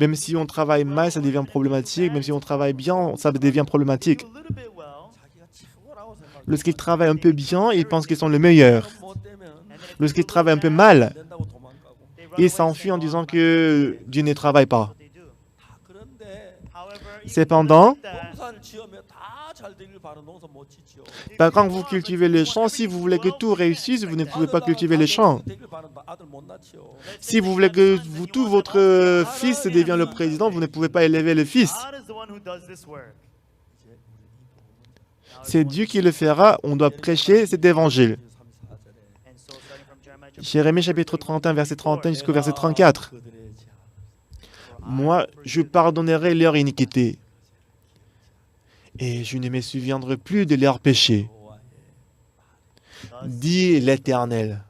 Même si on travaille mal, ça devient problématique. Même si on travaille bien, ça devient problématique. a little bit well, 자기가 최고라고 생각해요. Lorsqu'ils travaillent un peu bien, ils pensent qu'ils sont le meilleur. 못 되면 and then if Lorsqu'ils people travaillent un peu do mal, 안 된다고 도망가고. they run ils away s'enfuient en saying, disant "Oh, que Dieu ne travaille pas. what they do." 다 그런데 However, even Cependant, like that, 농사를 지으면 다 잘 되길 바라 농사 못 짓지요. bah, quand vous cultivez les champs, si vous voulez que tout réussisse, vous ne pouvez pas cultiver les champs. 되길 바란다. 아들 못 낳지요. Si vous voulez que tout votre fils devienne le président, vous ne pouvez pas élever le fils. God is the one who does this work. 이제 우리 이 복음은 C'est Dieu qui le fera. On doit prêcher cet évangile. 3, 4절에 And so starting from Jeremiah chapter Jérémie chapitre 31, verset 31 jusqu'au verset 34. 그들의 죄악, Moi, je pardonnerai leur iniquité. Et je ne me souviendrai plus de leurs péchés, 여호와의 thus, dit l'Éternel.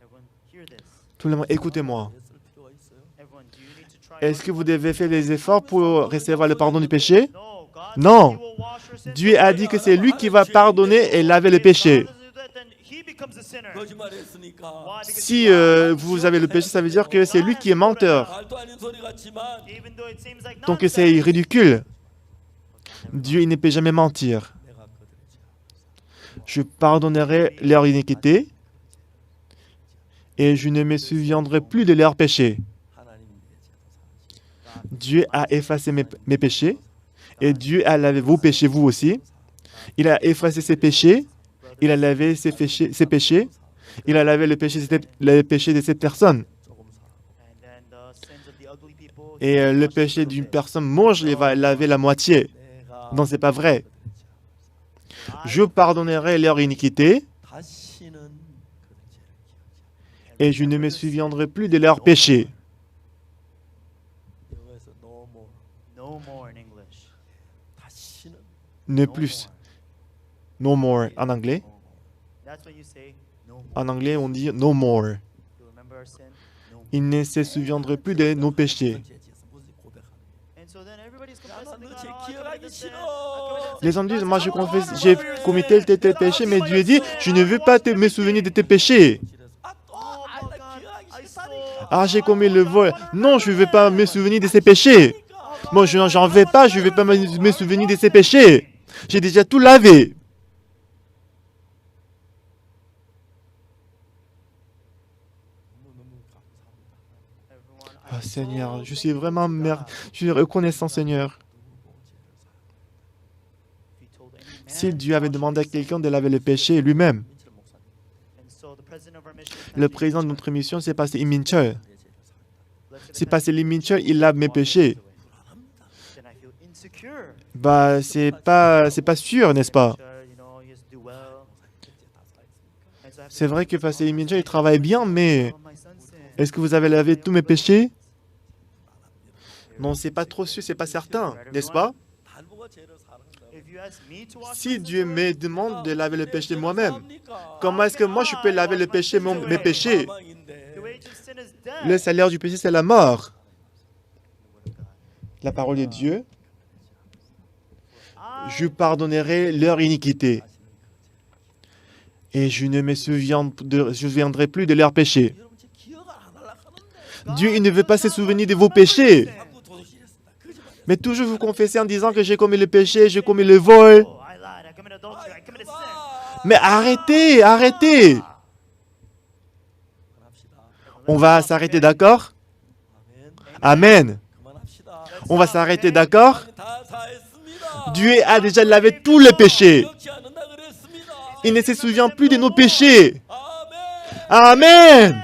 everyone hear this. Tout le monde, écoutez-moi. 애쓸 필요가 있어요? Everyone, do you need to try Est-ce que vous devez faire des efforts pour recevoir le pardon du péché? No, God Non. said he will wash your sins Dieu a away. dit que c'est lui qui va pardonner et laver le péché. God doesn't do that, then he becomes a sinner. 거짓말했으니까 Why? Because Si vous avez le péché, ça veut dire que c'est lui qui est menteur. 말도 아닌 소리 같지만 even though it seems like Donc nonsense, c'est ridicule. Dieu il ne peut jamais mentir. 내가 그들의 죄악 Je pardonnerai leur iniquité et je ne me souviendrai plus de leurs péchés. 하나님 내 죄도 사하시고 Dieu a effacé mes péchés et Dieu a lavé vos péchés, vous aussi. Il a effacé ses péchés, il a lavé ses péchés, il a lavé le péché de cette personne. 조금 사하고 and then the sins of the ugly people, Et le péché d'une personne moche, il va laver la moitié. 내가 Non, c'est pas vrai. 그들의 죄악 Je pardonnerai leur iniquité 다시는 그들의 죄를 기억하지 et je ne me souviendrai plus de leurs péchés. 않아. 영어에서 no more no more in English. 다시는 Ne No plus. more. No more en anglais. No more. That's when you say no more. En anglais, on dit no more. You remember our sin? No more. Il ne se souviendrait plus de nos péchés. 죄 지어서 무슨 고백하는 거야. And so then everybody's 야, confessing 너 to 죄 God, "Oh, I 기억하기 committed this sin. 싫어." I committed this Les sin." hommes disent, God moi says, je "I don't confesse, wanna j'ai remember commis your tel sin. péché, mais I Dieu dit, don't je ne veux pas want me souvenir de tes péchés. 아, 또, Oh 아, my 나 God, 기억하기 I 싫다니까. stole. Ah, j'ai commis le vol. Non, je ne veux pas me souvenir de ces péchés. Moi, je n'en veux pas, je ne vais pas me souvenir de ces péchés. J'ai déjà tout lavé. Ah, Seigneur, je suis vraiment je suis reconnaissant, Seigneur. Si Dieu avait demandé à quelqu'un de laver le péché lui-même, le président de notre mission, c'est Pasteur Im Min-cheol. Si Pasteur Im Min-cheol, il lave mes péchés, bah, c'est pas sûr, n'est-ce pas? C'est vrai que Pasteur Im Min-cheol, il travaille bien, mais est-ce que vous avez lavé tous mes péchés? Non, c'est pas trop sûr, c'est pas certain, n'est-ce pas? Si Dieu me demande de laver le péché moi-même, comment est-ce que moi je peux laver le péché, mes péchés? Le salaire du péché, c'est la mort. La parole de Dieu, je pardonnerai leur iniquité et je ne me souviendrai plus de leurs péchés. Dieu, il ne veut pas se souvenir de vos péchés. Mais toujours vous confessez en disant que j'ai commis le péché, j'ai commis le vol. Mais arrêtez, arrêtez. On va s'arrêter, d'accord? Amen. On va s'arrêter, d'accord? Dieu a déjà lavé tous les péchés. Il ne se souvient plus de nos péchés. Amen.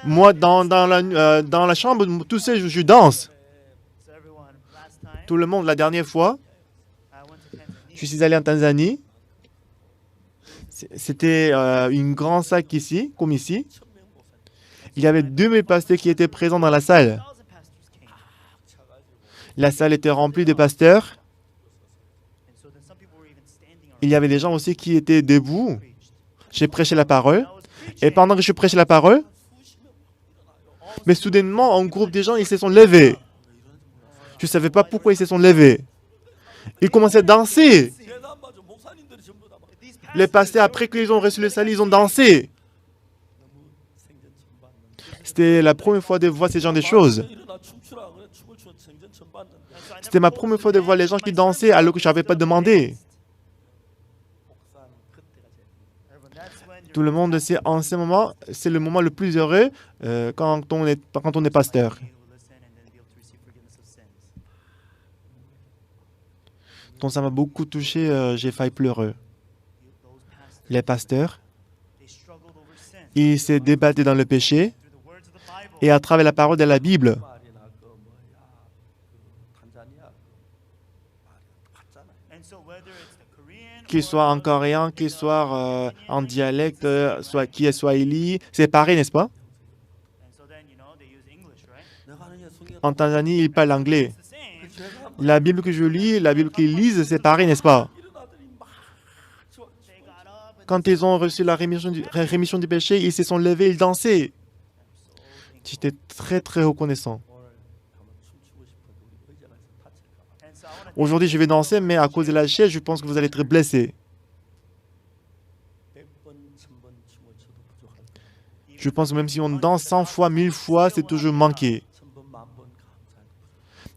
Moi, dans la chambre, tous ces jours, je danse. Tout le monde, la dernière fois, je suis allé en Tanzanie. C'était une grande salle ici, comme ici. Il y avait 2000 pasteurs qui étaient présents dans la salle. La salle était remplie de pasteurs. Il y avait des gens aussi qui étaient debout. J'ai prêché la parole. Et pendant que je prêchais la parole, mais soudainement, un groupe de gens, ils se sont levés. Je ne savais pas pourquoi ils se sont levés. Ils commençaient à danser. Les pasteurs, après qu'ils ont reçu le salut, ils ont dansé. C'était la première fois de voir ce genre de choses. C'était ma première fois de voir les gens qui dansaient alors que je n'avais pas demandé. Tout le monde sait, en ce moment, c'est le moment le plus heureux quand on est pasteur. Donc ça m'a beaucoup touché, j'ai failli pleurer. Les pasteurs, ils se débattaient dans le péché et à travers la parole de la Bible. Qu'il soit en coréen, qu'il soit en dialecte, soit qui est swahili, c'est pareil, n'est-ce pas? En Tanzanie, ils parlent anglais. La Bible que je lis, la Bible qu'ils lisent, c'est pareil, n'est-ce pas? Quand ils ont reçu la rémission du péché, ils se sont levés, ils dansaient. J'étais très, très reconnaissant. Aujourd'hui, je vais danser, mais à cause de la chaise, je pense que vous allez être blessés. Je pense que même si on danse 100 fois, 1000 fois, c'est toujours manqué.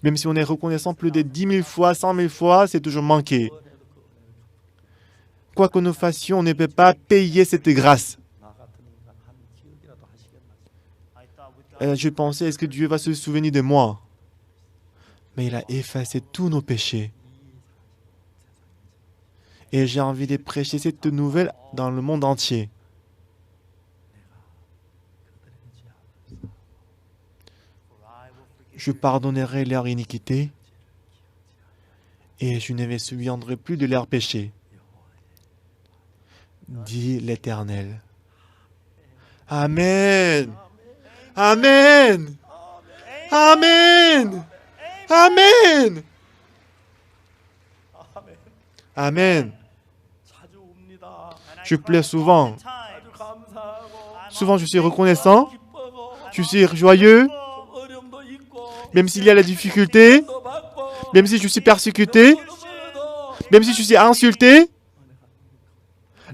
Même si on est reconnaissant plus de 10 000 fois, 100 000 fois, c'est toujours manqué. Quoi que nous fassions, on ne peut pas payer cette grâce. Je pensais, est-ce que Dieu va se souvenir de moi? Mais il a effacé tous nos péchés. Et j'ai envie de prêcher cette nouvelle dans le monde entier. Je pardonnerai leur iniquité et je ne me souviendrai plus de leurs péchés, dit l'Éternel. Amen. Amen. Amen. Amen. Amen. Je pleure souvent. Souvent, je suis reconnaissant. Je suis joyeux. Même s'il y a la difficulté. Même si je suis persécuté. Même si je suis insulté.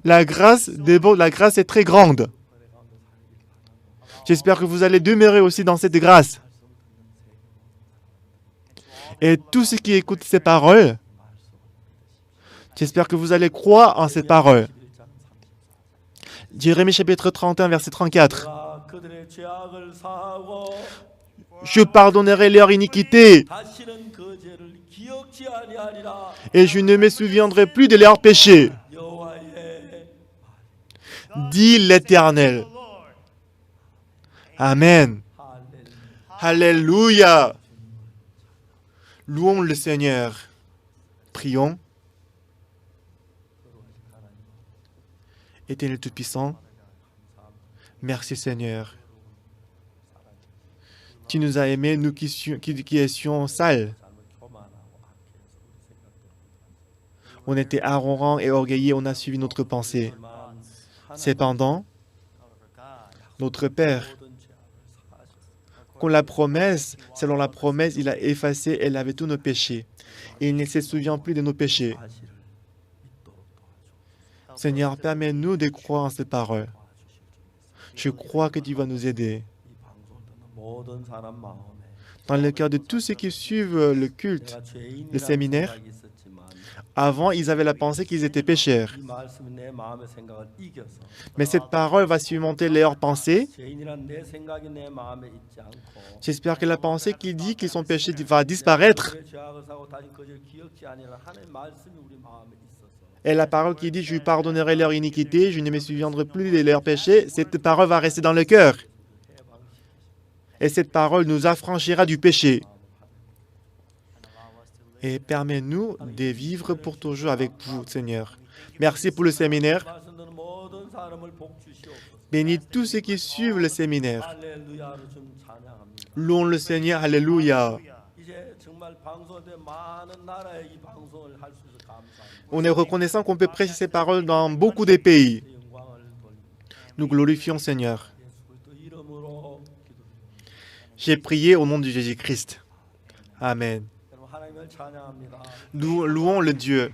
La grâce est très grande. J'espère que vous allez demeurer aussi dans cette grâce. Et tous ceux qui écoutent ces paroles, j'espère que vous allez croire en cette parole. Jérémie chapitre 31, verset 34. 내가 그들의 죄악을 사하고 Je pardonnerai leur iniquité 다시는 그 죄를 기억지 아니하리라. et je ne me souviendrai plus de leurs péchés, 여호와의 dit l'Éternel. The Lord. Amen. 할렐루야. Alléluia. Louons le Seigneur. Prions. Éternel Tout-Puissant, merci Seigneur. Tu nous as aimés, nous qui étions sales. On était arrogants et orgueillés, on a suivi notre pensée. Cependant, notre Père, selon la promesse, il a effacé et lavé tous nos péchés. Et il ne se souvient plus de nos péchés. Seigneur, permets-nous de croire en ces paroles. Je crois que tu vas nous aider. 모든 사람 마음에 Dans le cœur de tous ceux qui suivent le culte, 내가 죄인이라는 le séminaire, 생각이 있었지만 avant, ils avaient la pensée qu'ils étaient pécheurs. 이 말씀이 내 마음의 생각을 이겨서 Mais cette parole va surmonter leurs pensées. 죄인이란 내 생각이 내 마음에 있지 않고 J'espère que la pensée qui dit qu'ils sont péchés va disparaître. 그들의 죄악을 사고 다시 그 죄를 기억지 아니라 하나님의 말씀이 우리 마음에 있어서 Et la parole qui dit « Je pardonnerai leur iniquité, je ne me souviendrai plus de leurs péchés », cette parole va rester dans le cœur. Et cette parole nous affranchira du péché. Et permets-nous de vivre pour toujours avec vous, Seigneur. Merci pour le séminaire. 말씀 듣는 모든 사람을 복 주시옵소서. Bénis tous ceux qui suivent le séminaire. 할렐루야로 좀 찬양합니다. Louons le Seigneur. Alléluia. 이제 정말 방송된 많은 나라에 이 방송을 할 수 있어서 감사합니다. On est reconnaissant qu'on peut prêcher ces paroles dans beaucoup de pays. 영광을 돌립니다. Nous glorifions Seigneur. 예수 그리스도 이름으로 기도드립니다. J'ai prié au nom de Jésus-Christ. Amen. 여러분 하나님을 찬양합니다. Nous louons le Dieu.